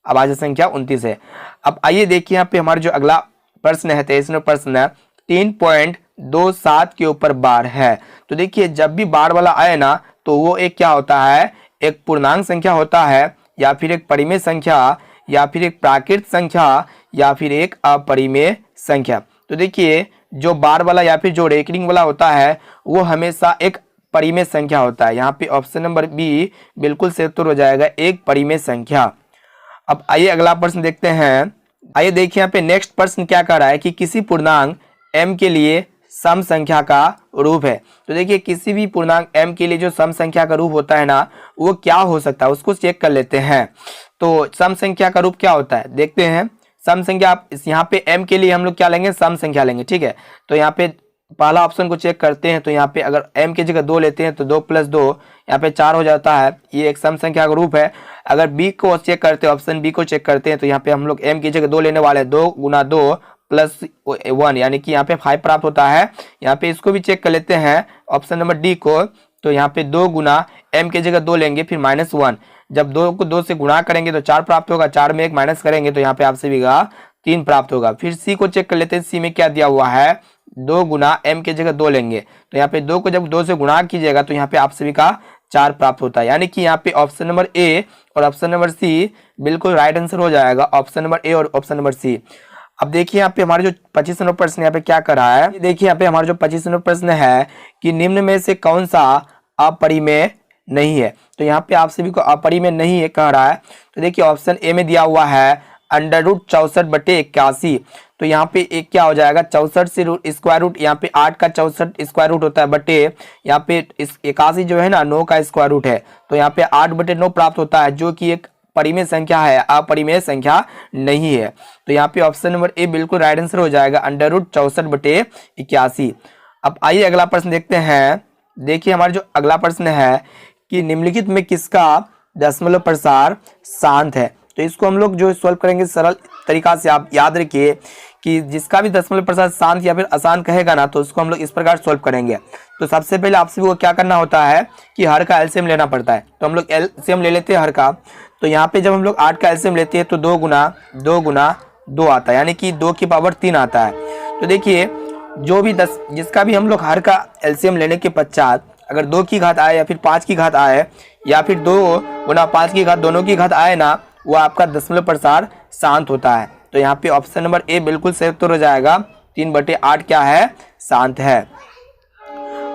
अभाज्य संख्या 29 है। अब आइए देखिए यहाँ पे हमारा जो अगला प्रश्न है 23वां प्रश्न है 3.27 के ऊपर बार है। तो देखिए जब भी बार वाला आए ना तो वो एक क्या होता है, एक पूर्णांक संख्या होता है, या फिर एक परिमेय संख्या, या फिर एक प्राकृत संख्या, या फिर एक अपरिमेय संख्या। तो देखिए जो बार वाला या फिर जो रेकरिंग वाला होता है वो हमेशा एक परिमेय संख्या होता है। यहाँ पे ऑप्शन नंबर बी बिल्कुल सही उत्तर हो जाएगा, एक परिमेय संख्या। अब आइए अगला प्रश्न देखते हैं। आइए देखिए यहाँ पे नेक्स्ट प्रश्न क्या कर रहा है कि किसी पूर्णांक m के लिए सम संख्या का रूप है। तो देखिए किसी भी पूर्णांक m के लिए जो सम संख्या का रूप होता है ना वो क्या हो सकता है, उसको चेक कर लेते हैं। तो सम संख्या का रूप क्या होता है देखते हैं। सम संख्या आप यहाँ पे m के लिए हम लोग क्या लेंगे, सम संख्या लेंगे, ठीक है। तो यहाँ पे पहला ऑप्शन को चेक करते हैं। तो यहाँ पे अगर m की जगह 2 लेते हैं तो 2 + 2 यहाँ पे 4 हो जाता है, ये एक सम संख्या का रूप है। अगर b को चेक करते हैं, ऑप्शन बी को चेक करते हैं, तो यहाँ पे हम लोग m की जगह 2 लेने वाले हैं, 2 × 2 + 1 यानी कि यहाँ पे 5 प्राप्त होता है। यहाँ पे इसको भी चेक कर लेते हैं ऑप्शन नंबर डी को। तो यहाँ पे 2 गुना m की जगह 2 लेंगे, फिर -1, जब 2 को 2 से गुणा करेंगे तो 4 प्राप्त होगा, 4 में 1 माइनस करेंगे तो यहाँ पे आप सभी का 3 प्राप्त होगा। फिर सी को चेक कर लेते हैं, सी में क्या दिया हुआ है, 2 गुना m की जगह 2 लेंगे, तो यहाँ पे 2 को जब 2 से गुणा कीजिएगा तो यहाँ पे आप सभी का 4 प्राप्त होता है। यानी कि यहाँ पे ऑप्शन नंबर ए और ऑप्शन नंबर सी बिल्कुल राइट आंसर हो जाएगा, ऑप्शन नंबर ए और ऑप्शन नंबर सी। अब देखिए यहाँ पे हमारे जो 25वां प्रश्न यहाँ पे क्या कर रहा है। देखिए यहाँ पे हमारा जो 25वां प्रश्न है कि निम्न में से कौन सा अपरिमेय नहीं है। तो यहाँ पे आप सभी को अपरिमेय नहीं है कह रहा है। तो देखिए ऑप्शन ए में दिया हुआ है √64/81। तो यहाँ पे एक क्या हो जाएगा, 64 से स्क्वायर रूट, यहाँ पे 8 का 64 स्क्वायर रूट होता है, बटे यहाँ पे इस 81 जो है ना 9 का स्क्वायर रूट है। तो यहाँ पे 8/9 प्राप्त होता है, जो कि एक परिमेय संख्या है, अपरिमेय संख्या नहीं है। तो यहाँ पे ऑप्शन नंबर ए बिल्कुल राइट आंसर हो जाएगा, √64/81। अब आइए अगला प्रश्न देखते हैं। देखिए हमारा जो अगला प्रश्न है कि निम्नलिखित में किसका दशमलव प्रसार शांत है। तो इसको हम लोग जो सॉल्व करेंगे सरल तरीका से आप याद रखिए कि जिसका भी दशमलव प्रसाद शांत या फिर अशांत कहेगा ना, तो उसको हम लोग इस प्रकार सोल्व करेंगे। तो सबसे पहले आप सभी को क्या करना होता है कि हर का एलसीएम लेना पड़ता है। तो हम लोग एलसीएम ले लेते हैं हर का। तो यहाँ पे जब हम लोग 8 का एलसीएम लेते हैं तो 2 गुना 2 आता है, यानी कि 2 की पावर 3 आता है। तो देखिए जो भी जिसका भी हम लोग हर का एलसीएम लेने के पश्चात अगर 2 की घात आए या फिर 5 की घात आए या फिर 2 गुना 5 की घात दोनों की घात आए ना, वो आपका दशमलव प्रसार शांत होता है। तो यहाँ पे ऑप्शन नंबर ए बिल्कुल सही उत्तर हो जाएगा। 3/8 क्या है, शांत है।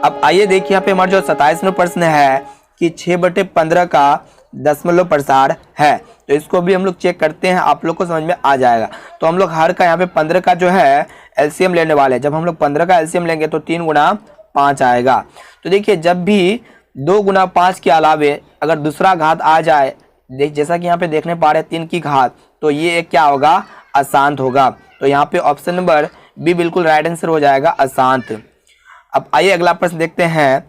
अब आइए देखिए यहाँ पे हमारा जो 27वां प्रश्न है कि 6/15 का दशमलव प्रसार है। तो इसको भी हम लोग चेक करते हैं, आप लोग को समझ में आ जाएगा। तो हम लोग हर का यहाँ पे 15 का जो है एलसीएम लेने वाले हैं। जब हम लोग 15 का एलसीएम लेंगे तो 3 गुना 5 आएगा। तो देखिए जब भी 2 गुना 5 के अलावे अगर दूसरा घात आ जाए, जैसा कि यहाँ पे देखने पा रहे हैं 3 की घात, तो ये एक क्या होगा, अशांत होगा। तो यहाँ पे ऑप्शन नंबर बी बिल्कुल राइट आंसर हो जाएगा, अशांत। अब आइए अगला प्रश्न देखते हैं।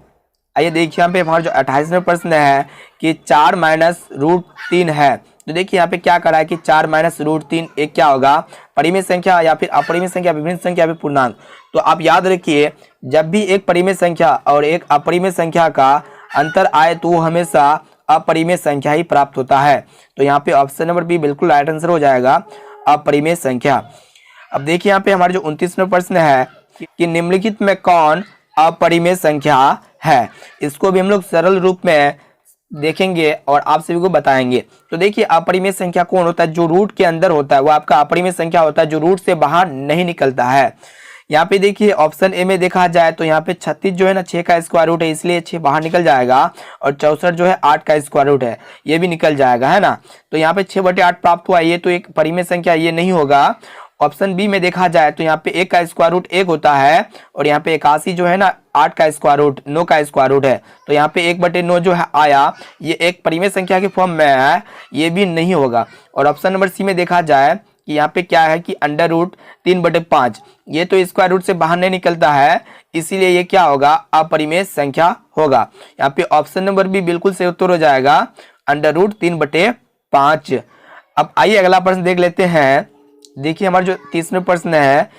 आइए देखिए यहाँ पे हमारा जो 28वां प्रश्न है कि 4 - √3 है। तो देखिए यहाँ पे क्या करा है कि 4 - √3 एक क्या होगा, परिमेय संख्या या फिर अपरिमेय संख्या, विभिन्न संख्या या फिर पूर्णांक। तो आप याद रखिए जब भी एक परिमेय संख्या और एक अपरिमेय संख्या का अंतर आए तो वो हमेशा अपरिमेय संख्या ही प्राप्त होता है। तो यहाँ पे ऑप्शन नंबर बी बिल्कुल राइट आंसर हो जाएगा, अपरिमेय संख्या। अब देखिए यहाँ पे हमारा जो 29वां प्रश्न है कि निम्नलिखित में कौन अपरिमेय संख्या है। इसको भी हम लोग सरल रूप में देखेंगे और आप सभी को बताएंगे। तो देखिए अपरिमेय संख्या कौन होता है, जो रूट के अंदर होता है वो आपका अपरिमेय संख्या होता है, जो रूट से बाहर नहीं निकलता है। यहाँ पे देखिए ऑप्शन ए में देखा जाए तो यहाँ पे 36 जो है ना 6 का स्क्वायर रूट है, इसलिए 6 बाहर निकल जाएगा। और 64 जो है 8 का स्क्वायर रूट है, ये भी निकल जाएगा, है ना। तो यहाँ पे 6/8 प्राप्त हुआ, ये तो एक परिमेय संख्या, ये नहीं होगा। ऑप्शन बी में देखा जाए तो यहाँ पे 1 का स्क्वायर रूट 1 होता है और यहाँ पे 81 जो है ना 8 का स्क्वायर रूट 9 का स्क्वायर रूट है। तो यहाँ पे 1/9 जो है आया, ये एक परिमेय संख्या के फॉर्म में है, ये भी नहीं होगा। और ऑप्शन नंबर सी में देखा जाए कि यहाँ पे क्या है कि √3/5, ये तो स्क्वायर रूट से बाहर नहीं निकलता है, इसीलिए ये क्या होगा, अपरिमेय संख्या होगा। यहाँ पे ऑप्शन नंबर बी बिल्कुल सही उत्तर हो जाएगा, √3/5। अब आइए अगला प्रश्न देख लेते हैं। देखिए हमारा जो 30वां प्रश्न है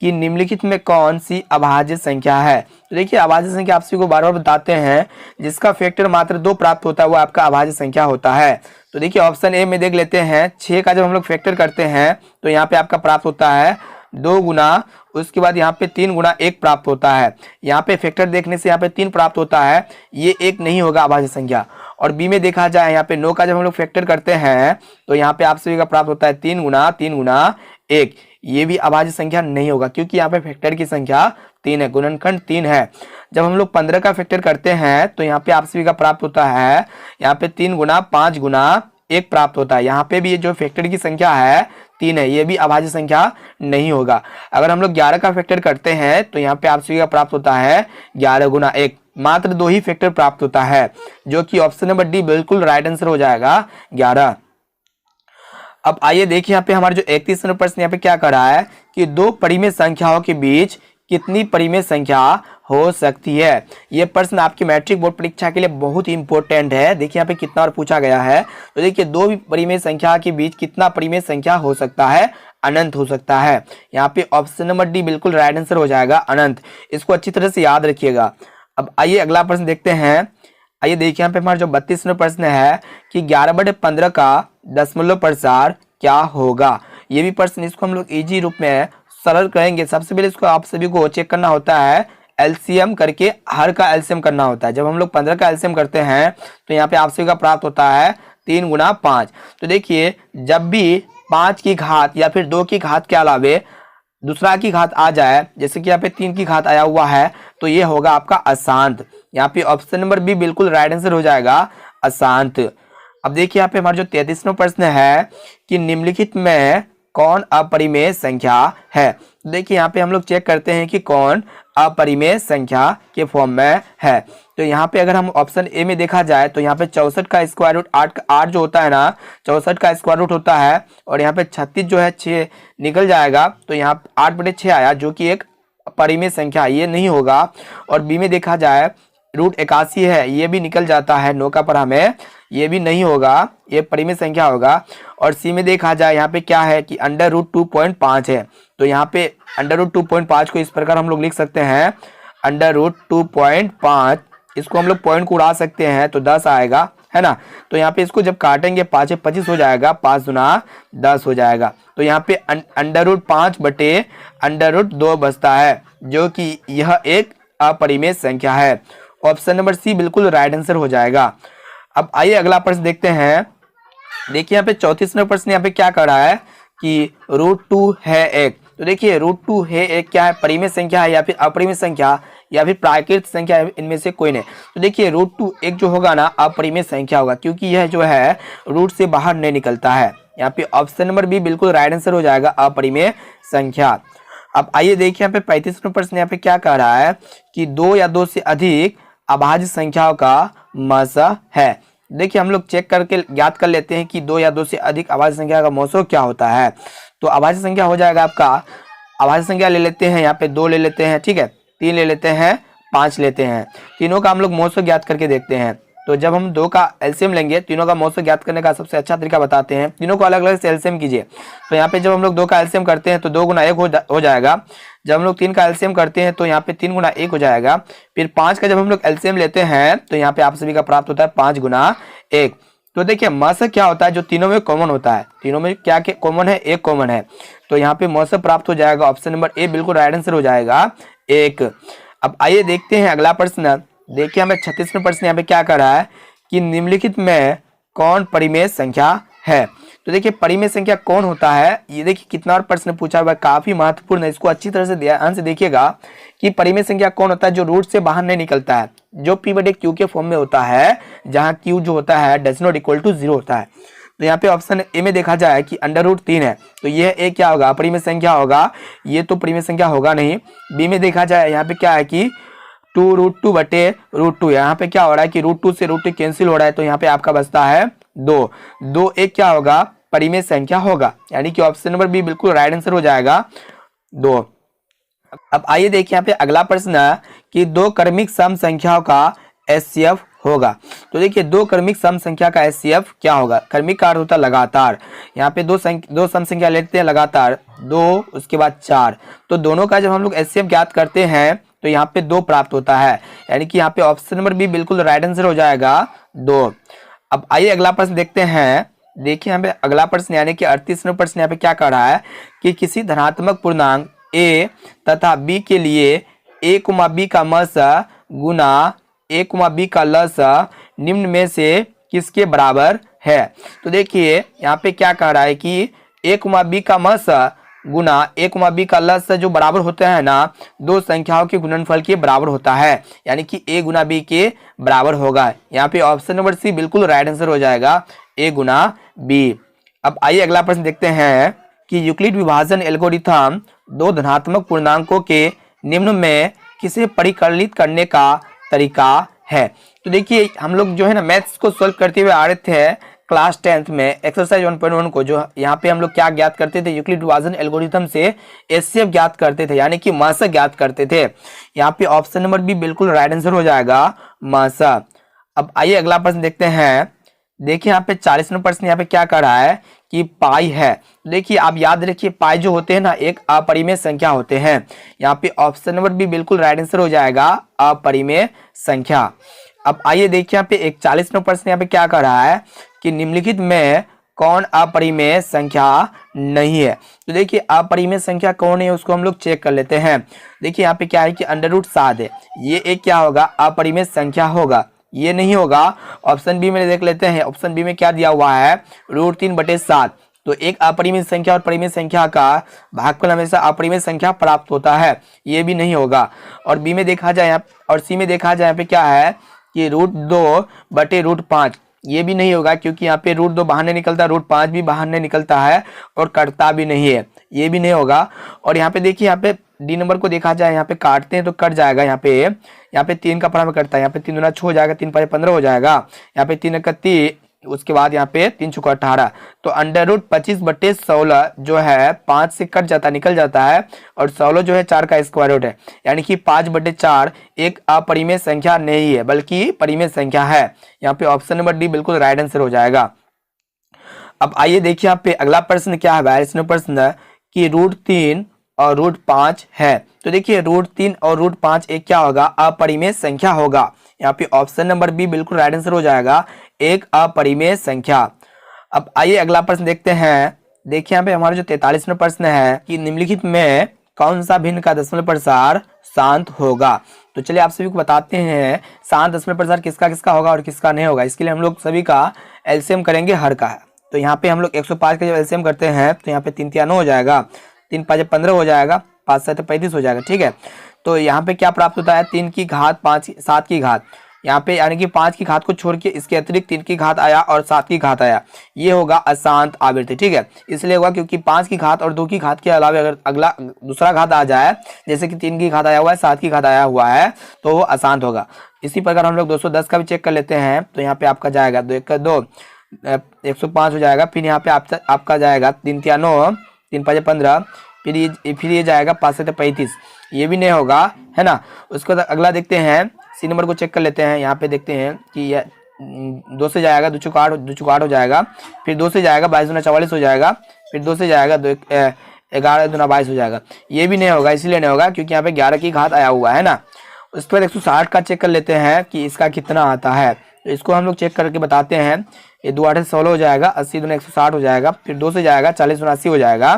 कि निम्नलिखित में कौन सी अभाज्य संख्या है। तो देखिए अभाज्य संख्या आप सभी को बार बार बताते हैं, जिसका फैक्टर मात्र 2 प्राप्त होता है वो आपका अभाज्य संख्या होता है। तो देखिए ऑप्शन ए में देख लेते हैं, 6 का जब हम लोग फैक्टर करते हैं तो यहाँ पे आपका प्राप्त होता है 2 गुना, उसके बाद यहाँ पे 3 गुना 1 प्राप्त होता है। यहाँ पे फैक्टर देखने से यहाँ पे 3 प्राप्त होता है, ये एक नहीं होगा अभाज्य संख्या। और बी में देखा जाए यहाँ पे 9 का जब हम लोग फैक्टर करते हैं तो यहाँ पे आप सभी का प्राप्त होता है 3 गुना 1, ये भी अभाज्य संख्या नहीं होगा, क्योंकि यहाँ पे फैक्टर की संख्या 3 है, गुणनखंड 3 है। जब हम लोग 15 का फैक्टर करते हैं तो यहाँ पे आप सभी का प्राप्त होता है यहाँ पे 3 गुना 5 गुना 1 प्राप्त होता है। यहाँ पे भी ये जो फैक्टर की संख्या है 3 है, ये भी अभाज्य संख्या नहीं होगा। अगर हम लोग 11 का फैक्टर करते हैं तो यहाँ पे आप सभी का प्राप्त होता है 11 गुना 1, मात्र 2 ही फैक्टर प्राप्त होता है, जो कि ऑप्शन नंबर डी बिल्कुल राइट आंसर हो जाएगा, 11। अब आइए देखिए यहाँ पे हमारा जो 31वां प्रश्न यहाँ पे क्या कर रहा है कि 2 परिमेय संख्याओं के बीच कितनी परिमेय संख्या हो सकती है। ये प्रश्न आपकी मैट्रिक बोर्ड परीक्षा के लिए बहुत ही इंपॉर्टेंट है। देखिए यहाँ पे कितना बार पूछा गया है। तो देखिए 2 परिमेय संख्या के बीच कितना परिमेय संख्या हो सकता है, अनंत हो सकता है। यहाँ पे ऑप्शन नंबर डी बिल्कुल राइट आंसर हो जाएगा, अनंत। इसको अच्छी तरह से याद रखिएगा। अब आइए अगला प्रश्न देखते हैं। आइए देखिए यहाँ पे हमारा जो 32वां प्रश्न है कि 11/15 का दशमलव प्रसार क्या होगा। ये भी प्रश्न, इसको हम लोग इजी रूप में सरल करेंगे। सबसे पहले इसको आप सभी को चेक करना होता है, एलसीएम करके हर का एलसीएम करना होता है। जब हम लोग 15 का एलसीएम करते हैं तो यहाँ पे आप सभी का प्राप्त होता है 3 गुना 5। तो देखिए जब भी 5 की घात या फिर 2 की घात के अलावे दूसरा की घात आ जाए, जैसे कि यहाँ पे 3 की घात आया हुआ है, तो ये होगा आपका अशांत। यहाँ पे ऑप्शन नंबर बी बिल्कुल राइट आंसर हो जाएगा, अशांत। अब देखिए यहाँ पे हमारा जो 33वां प्रश्न है कि निम्नलिखित में कौन अपरिमेय संख्या है। देखिए यहाँ पे हम लोग चेक करते हैं कि कौन अपरिमेय संख्या के फॉर्म में है। तो यहाँ पे अगर हम ऑप्शन ए में देखा जाए तो यहाँ पे 64 का स्क्वायर रूट 8 जो होता है ना, 64 का स्क्वायर रूट होता है और यहाँ पे 36 जो है 6 निकल जाएगा, तो यहाँ 8/6 आया, जो कि एक परिमेय संख्या, ये नहीं होगा। और बी में देखा जाए रूट 81 है, ये भी निकल जाता है। नो का पर हमें ये भी नहीं होगा, ये परिमेय संख्या होगा। और सी में देखा जाए यहाँ पे क्या है कि अंडर रूट 2.5 है, तो यहाँ पे अंडर रूट 2.5 को इस प्रकार हम लोग लिख सकते हैं, अंडर रूट 2.5, इसको हम लोग पॉइंट को उड़ा सकते हैं तो 10 आएगा, है ना। तो यहाँ पे इसको जब काटेंगे 5 25 हो जाएगा, 5 दूना 10 हो जाएगा। तो यहाँ पे अंडर रूट 5 बटे अंडर रूट 2 बचता है, जो कि यह एक अपरिमेय संख्या है। ऑप्शन नंबर सी बिल्कुल राइट आंसर हो जाएगा। अब आइए अगला प्रश्न देखते हैं। देखिए यहाँ पे 34वां प्रश्न यहाँ पे क्या कर रहा है कि रूट 2 है एक। तो देखिए रूट 2 है एक क्या है, परिमेय संख्या है या फिर अपरिमेय संख्या या फिर प्राकृत संख्या है, इनमें से कोई नहीं। तो देखिए रूट 2 एक जो होगा ना अपरिमेय संख्या होगा, क्योंकि यह जो है रूट से बाहर नहीं निकलता है। यहाँ पे ऑप्शन नंबर बी बिल्कुल राइट आंसर हो जाएगा, अपरिमेय संख्या। अब आइए देखिए यहाँ पे 35वां प्रश्न यहाँ पे क्या कह रहा है कि 2 या 2 से अधिक अभाज्य संख्याओं का मौसा है। देखिए हम लोग चेक करके ज्ञात कर लेते हैं कि 2 या 2 से अधिक अभाज्य संख्या का मौसा क्या होता है। तो अभाज्य संख्या हो जाएगा आपका, अभाज्य संख्या ले लेते हैं, यहाँ पे 2 ले लेते हैं, ठीक है, 3 ले लेते हैं, 5 लेते हैं, तीनों का हम लोग मौसा ज्ञात करके देखते हैं। तो जब हम 2 का एलसीएम लेंगे, तीनों का मौसा ज्ञात करने का सबसे अच्छा तरीका बताते हैं, तीनों को अलग अलग से एलसीएम कीजिए। तो यहाँ पे जब हम लोग 2 का एलसीएम करते हैं तो 2 गुना 1 हो जाएगा। जब हम लोग 3 का एलसीएम करते हैं तो यहाँ पे 3 गुना 1 हो जाएगा। फिर 5 का जब हम लोग एलसीएम लेते हैं तो यहाँ पे आप सभी का प्राप्त होता है 5 गुना 1। तो देखिए मौसा क्या होता है, जो तीनों में कॉमन होता है, तीनों में क्या कॉमन है, 1 कॉमन है। तो यहाँ पे मौसा प्राप्त हो जाएगा, ऑप्शन नंबर ए बिल्कुल राइट आंसर हो जाएगा 1। अब आइए देखते हैं अगला प्रश्न। देखिए हमें 36वां प्रश्न यहाँ पे क्या कर रहा है कि निम्नलिखित में कौन परिमेय संख्या है। तो देखिए परिमेय संख्या कौन होता है, ये देखिए कितना और प्रश्न पूछा हुआ है, काफी महत्वपूर्ण है। इसको अच्छी तरह से ध्यान से देखिएगा कि परिमेय संख्या कौन होता है, जो रूट से बाहर नहीं निकलता है, जो पी बटे क्यू के फॉर्म में होता है, जहां क्यू जो होता है डज नॉट इक्वल टू 0 होता है। तो यहाँ पे ऑप्शन ए में देखा जाए कि अंडर रूट 3 है, तो यह एक क्या होगा, परिमेय संख्या होगा, ये तो परिमेय संख्या होगा नहीं। बी में देखा जाए यहाँ पे क्या है कि 2 रूट 2 बटे रूट 2, यहाँ पे क्या हो रहा है कि रूट 2 से रूट 2 कैंसिल हो रहा है, तो यहाँ पे आपका बचता है 2 एक क्या होगा, परिमेय संख्या होगा, यानी कि ऑप्शन नंबर बी बिल्कुल राइट आंसर हो जाएगा 2। अब आइए देखिए यहाँ पे अगला प्रश्न कि 2 क्रमिक सम संख्याओं का एचसीएफ होगा। तो देखिए 2 क्रमिक सम संख्या का एचसीएफ क्या होगा, क्रमिक का अर्थ होता है लगातार। यहाँ पे 2 सम संख्या लेते हैं लगातार, 2 उसके बाद 4, तो दोनों का जब हम लोग एचसीएफ ज्ञात करते हैं तो यहाँ पे 2 प्राप्त होता है, यानी कि यहाँ पे ऑप्शन नंबर बी बिल्कुल राइट आंसर हो जाएगा 2। अब आइए अगला प्रश्न देखते हैं। देखिए यहाँ पे अगला प्रश्न यानी कि 38वां प्रश्न यहाँ पे क्या कर रहा है कि किसी धनात्मक पूर्णांक a तथा b के लिए a, b का मस गुना a, b का लस निम्न में से किसके बराबर है। तो देखिए यहाँ पे क्या कह रहा है कि a, b का मस गुना a, b का लस जो बराबर होता है ना, 2 संख्याओं के गुणनफल के बराबर होता है, यानी कि a गुना b के बराबर होगा। यहाँ पे ऑप्शन नंबर सी बिल्कुल राइट आंसर हो जाएगा, a गुना b। अब आइए अगला प्रश्न देखते हैं कि यूक्लिड विभाजन एल्गोरिथम 2 धनात्मक पूर्णांकों के निम्न में किसे परिकलित करने का तरीका है। तो देखिए हम लोग जो है ना मैथ्स को सॉल्व करते हुए आ रहे थे क्लास 10th में एक्सरसाइज 1.1 को, जो यहाँ पे हम लोग क्या ज्ञात करते थे, यूक्लिड विभाजन एल्गोरिथम से एचसीएफ ज्ञात करते थे, यानी कि मौसा ज्ञात करते थे। यहाँ पे ऑप्शन नंबर बी बिल्कुल राइट आंसर हो जाएगा मौसा। अब आइए अगला प्रश्न देखते हैं। देखिए यहाँ पे 40वां प्रश्न यहाँ पे क्या कर रहा है कि पाई है। देखिए आप याद रखिए पाई जो होते हैं ना एक अपरिमेय संख्या होते हैं। यहाँ पे ऑप्शन नंबर बी बिल्कुल राइट आंसर हो जाएगा अपरिमेय संख्या। अब आइए देखिए यहाँ पे 41वां प्रश्न यहाँ पे क्या कर रहा है कि निम्नलिखित में कौन अपरिमेय संख्या नहीं है। तो देखिए अपरिमेय संख्या कौन है उसको हम लोग चेक कर लेते हैं। देखिए यहाँ पे क्या है कि अंडर रूट 7 है, ये एक क्या होगा, अपरिमेय संख्या होगा, ये नहीं होगा। ऑप्शन बी में देख लेते हैं, ऑप्शन बी में क्या दिया हुआ है, रूट 3 बटे 7। तो एक अपरिमेय संख्या और परिमेय संख्या का भागफल हमेशा अपरिमेय संख्या प्राप्त होता है, ये भी नहीं होगा। और बी में देखा जाए और सी में देखा जाए यहाँ पे क्या है कि रूट 2 बटे रूट 5, ये भी नहीं होगा, क्योंकि यहाँ पे रूट 2 बाहर नहीं निकलता, रूट 5 भी बाहर नहीं निकलता है और कटता भी नहीं है, ये भी नहीं होगा। और यहाँ पे देखिए यहाँ पे डी नंबर को देखा जाए, यहाँ पे काटते हैं तो कट जाएगा, यहाँ पे 3 का पढ़ा में कटता है, यहाँ पे 3 दूना 6 हो जाएगा, 3 5 15 हो जाएगा, यहाँ पे 3 का 30, उसके बाद यहाँ पे 3 चौका 18, तो अंडर रूट 25/16 जो है 5 से कट जाता निकल जाता है, और 16 जो है 4 का स्क्वायर रूट है, यानी कि 5/4 एक अपरिमेय संख्या नहीं है बल्कि परिमेय संख्या है। यहाँ पे ऑप्शन नंबर डी बिल्कुल राइट आंसर हो जाएगा। अब आइए देखिए यहाँ पे अगला प्रश्न क्या है, 42वां प्रश्न कि √3 और √5 है। तो देखिए √3 और √5 एक क्या होगा, अपरिमेय संख्या होगा। यहाँ पे ऑप्शन नंबर बी बिल्कुल राइट आंसर हो जाएगा, एक अपरिमेय संख्या। अब आइए अगला प्रश्न देखते हैं। देखिए यहाँ पे हमारा जो 43वां प्रश्न है कि निम्नलिखित में कौन सा भिन्न का दशमलव प्रसार शांत होगा। तो चलिए आप सभी को बताते हैं शांत दशमलव प्रसार किसका किसका होगा और किसका नहीं होगा। इसके लिए हम लोग सभी का एलसीएम करेंगे हर का। तो यहाँ पे हम लोग 105 का जब एलसीएम करते हैं तो यहाँ पे 3 तिया 9 हो जाएगा, 3 5 15 हो जाएगा, 5 7 35 हो जाएगा। ठीक है, तो यहाँ पे क्या प्राप्त होता है, 3 की घात 5 7 की घात, यहाँ पे यानी कि 5 की घात को छोड़ के इसके अतिरिक्त 3 की घात आया और 7 की घात आया, ये होगा अशांत आवृत्ति। ठीक है, इसलिए होगा क्योंकि 5 की घात और 2 की घात के अलावा अगर अगला दूसरा घात आ जाए, जैसे कि 3 की घात आया हुआ है, 7 की घात आया हुआ है, तो वो अशांत होगा। इसी प्रकार हम लोग 210 का भी चेक कर लेते हैं। तो यहाँ पे आपका जाएगा 2 1 2 105 हो जाएगा। फिर यहाँ पे आपका जाएगा 3 तिया 9, 3 5 15, फिर ये जाएगा 5 7 35, ये भी नहीं होगा, है ना। उसके बाद अगला देखते हैं, सी नंबर को चेक कर लेते हैं। यहाँ पे देखते हैं कि ये 2 से जाएगा 2 चौका 8 हो जाएगा, फिर 2 से जाएगा 22 दूना 44 हो जाएगा, फिर 2 से जाएगा 11 दूना 22 हो जाएगा, ये भी नहीं होगा। इसलिए नहीं होगा क्योंकि यहाँ पे 11 की घात आया हुआ है ना। उसके बाद 160 का चेक कर लेते हैं कि इसका कितना आता है। तो इसको हम लोग चेक करके बताते हैं। ये 2 8 16 हो जाएगा, 80 दूना 160 हो जाएगा, फिर 2 से जाएगा 40 दूना 80 हो जाएगा,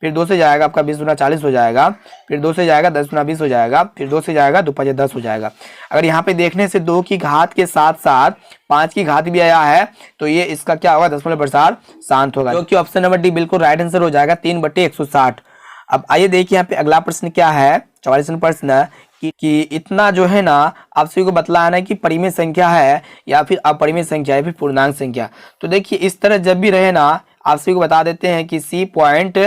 फिर 2 से जाएगा आपका 20 दूना 40 हो जाएगा, फिर 2 से जाएगा 10 दूना 20 हो जाएगा, फिर 2 से जाएगा 2 5 10 हो जाएगा। अगर यहाँ पे देखने से 2 की घात के साथ साथ 5 की घात भी आया है तो ये इसका क्या होगा, दशमलव प्रसार शांत होगा, जो कि ऑप्शन नंबर डी बिल्कुल राइट आंसर हो जाएगा, 3/160। अब आइए देखिए यहाँ पे अगला प्रश्न क्या है, 44वां प्रश्न कि इतना जो है ना आप सभी को बतलाना है कि परिमेय संख्या है या फिर अपरिमेय संख्या या फिर पूर्णांक संख्या। तो देखिए इस तरह जब भी रहे ना आप सभी को बता देते हैं कि C पॉइंट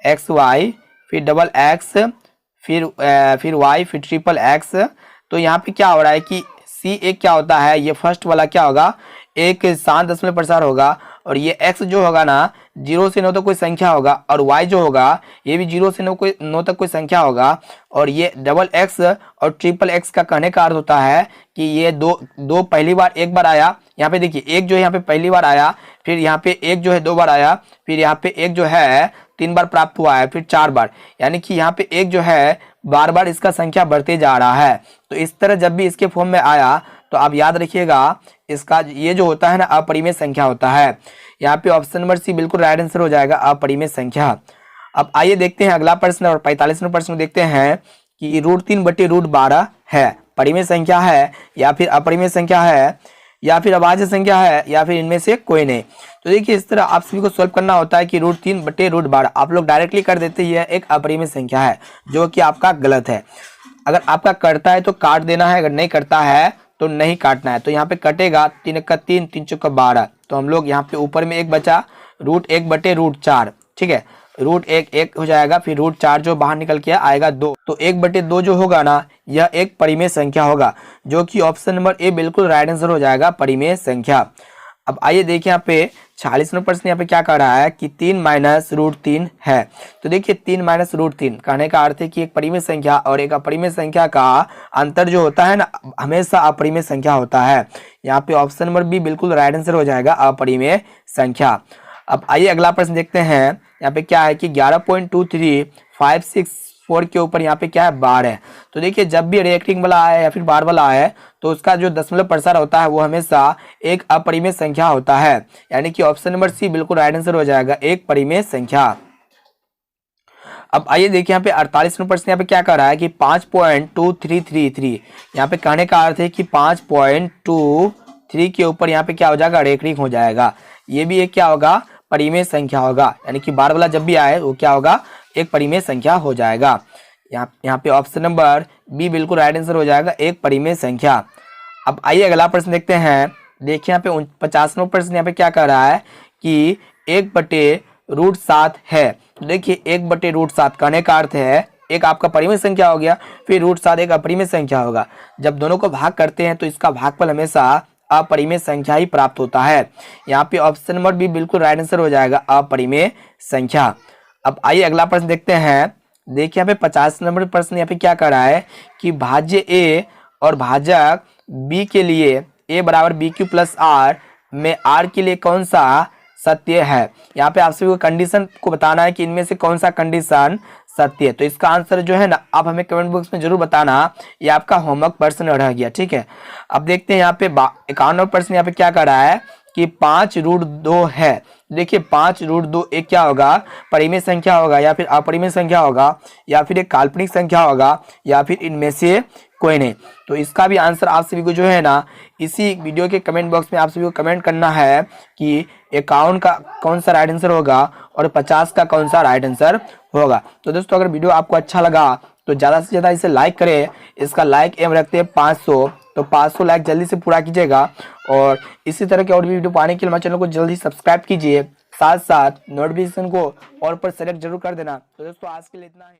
XY फिर डबल X फिर Y फिर ट्रिपल X। तो यहाँ पे क्या हो रहा है कि C एक क्या होता है, ये फर्स्ट वाला क्या होगा, एक शांत दशमलव प्रसार होगा, और ये x जो होगा ना 0 से 9 तक कोई संख्या होगा, और y जो होगा ये भी 0 से 9 तक कोई संख्या होगा, और ये डबल x और ट्रिपल x का कहने का अर्थ होता है कि ये दो पहली बार एक बार आया। यहाँ पे देखिए एक जो है यहाँ पे पहली बार आया, फिर यहाँ पे एक जो है 2 बार आया, फिर यहाँ पे एक जो है 3 बार प्राप्त हुआ है, फिर 4 बार, यानी कि यहाँ पे एक जो है बार बार इसका संख्या बढ़ते जा रहा है। तो इस तरह जब भी इसके फॉर्म में आया तो आप याद रखिएगा इसका ये जो होता है ना अपरिमेय संख्या होता है। यहाँ पे ऑप्शन नंबर सी बिल्कुल राइट आंसर हो जाएगा, अपरिमेय संख्या। अब आइए देखते हैं अगला प्रश्न, और 45वां प्रश्न देखते हैं कि √3/√12 है, परिमेय संख्या है या फिर अपरिमेय संख्या है या फिर अभाज्य संख्या है या फिर इनमें से कोई नहीं। तो देखिए इस तरह आप सभी को सॉल्व करना होता है कि √3/√12 आप लोग डायरेक्टली कर देते हैं, एक अपरिमेय संख्या है, जो कि आपका गलत है। अगर आपका करता है तो काट देना है, अगर नहीं करता है तो नहीं काटना है। तो यहाँ पे कटेगा 3 1 3 3 4 12, तो हम लोग यहाँ पे ऊपर में एक बचा √1/√4। ठीक है, √1 1 हो जाएगा, फिर √4 जो बाहर निकल के आएगा 2, तो 1/2 जो होगा ना यह एक परिमेय संख्या होगा, जो कि ऑप्शन नंबर ए बिल्कुल राइट आंसर हो जाएगा, परिमेय संख्या। अब आइए देखिए यहाँ पे 46वां प्रश्न यहाँ पे क्या कह रहा है कि 3 - √3 है। तो देखिए 3 - √3 कहने का अर्थ है कि एक परिमेय संख्या और एक अपरिमेय संख्या का अंतर जो होता है ना हमेशा अपरिमेय संख्या होता है। यहाँ पे ऑप्शन नंबर बी बिल्कुल राइट आंसर हो जाएगा, अपरिमेय संख्या। अब आइए अगला प्रश्न देखते हैं। यहाँ पे क्या है कि 11.23564 के ऊपर यहाँ पे क्या है, बार है। तो देखिए जब भी रिएक्टिंग वाला आए या फिर बार वाला आए तो उसका जो दशमलव प्रसार होता है वो हमेशा एक अपरिमेय संख्या होता है, यानी कि ऑप्शन नंबर सी बिल्कुल राइट आंसर हो जाएगा, एक परिमेय संख्या। अब आइए देखिए यहाँ पे 48वां प्रश्न यहाँ पे क्या कह रहा है कि 5.2333, यहाँ पे कहने का अर्थ है कि 5.23 के ऊपर यहाँ पे क्या हो जाएगा, रेखरीख हो जाएगा। ये भी एक क्या होगा, परिमेय संख्या होगा, यानी कि बार वाला जब भी आए वो क्या होगा, एक परिमेय संख्या हो जाएगा। यहाँ पे ऑप्शन नंबर बी बिल्कुल राइट आंसर हो जाएगा, एक परिमेय संख्या। अब आइए अगला प्रश्न देखते हैं। देखिए यहाँ पे 50वां प्रश्न यहाँ पे क्या कह रहा है कि 1/√7 है। तो देखिए 1/√7 कहने का अर्थ है एक आपका परिमेय संख्या हो गया, फिर √7 एक अपरिमेय संख्या होगा। जब दोनों को भाग करते हैं तो इसका भागफल हमेशा अपरिमेय संख्या ही प्राप्त होता है। यहाँ पे ऑप्शन नंबर बी बिल्कुल राइट आंसर हो जाएगा, अपरिमेय संख्या। अब आइए अगला प्रश्न देखते हैं। देखिए यहाँ पे 50 नंबर प्रश्न यहाँ पे क्या कर रहा है कि भाज्य ए और भाजक बी के लिए ए बराबर बी क्यू प्लस आर में आर के लिए कौन सा सत्य है। यहाँ पे आप सभी को कंडीशन को बताना है कि इनमें से कौन सा कंडीशन सत्य है। तो इसका आंसर जो है ना आप हमें कमेंट बॉक्स में जरूर बताना, ये आपका होमवर्क प्रश्न रह गया, ठीक है। अब देखते हैं यहाँ पे 51 प्रश्न यहाँ पे क्या कर रहा है कि 5√2 है। देखिए 5√2 एक क्या होगा, परिमेय संख्या होगा या फिर अपरिमेय संख्या होगा या फिर एक काल्पनिक संख्या होगा या फिर इनमें से कोई नहीं। तो इसका भी आंसर आप सभी को जो है ना इसी वीडियो के कमेंट बॉक्स में आप सभी को कमेंट करना है कि 51 का कौन सा राइट आंसर होगा और 50 का कौन सा राइट आंसर होगा। तो दोस्तों अगर वीडियो आपको अच्छा लगा तो ज़्यादा से ज़्यादा इसे लाइक करें। इसका लाइक एम रखते हैं 500, तो 500 लाइक जल्दी से पूरा कीजिएगा। और इसी तरह के और भी वीडियो पाने के लिए हमारे चैनल को जल्दी सब्सक्राइब कीजिए, साथ साथ नोटिफिकेशन को ऑल पर सेलेक्ट जरूर कर देना। तो दोस्तों आज के लिए इतना ही।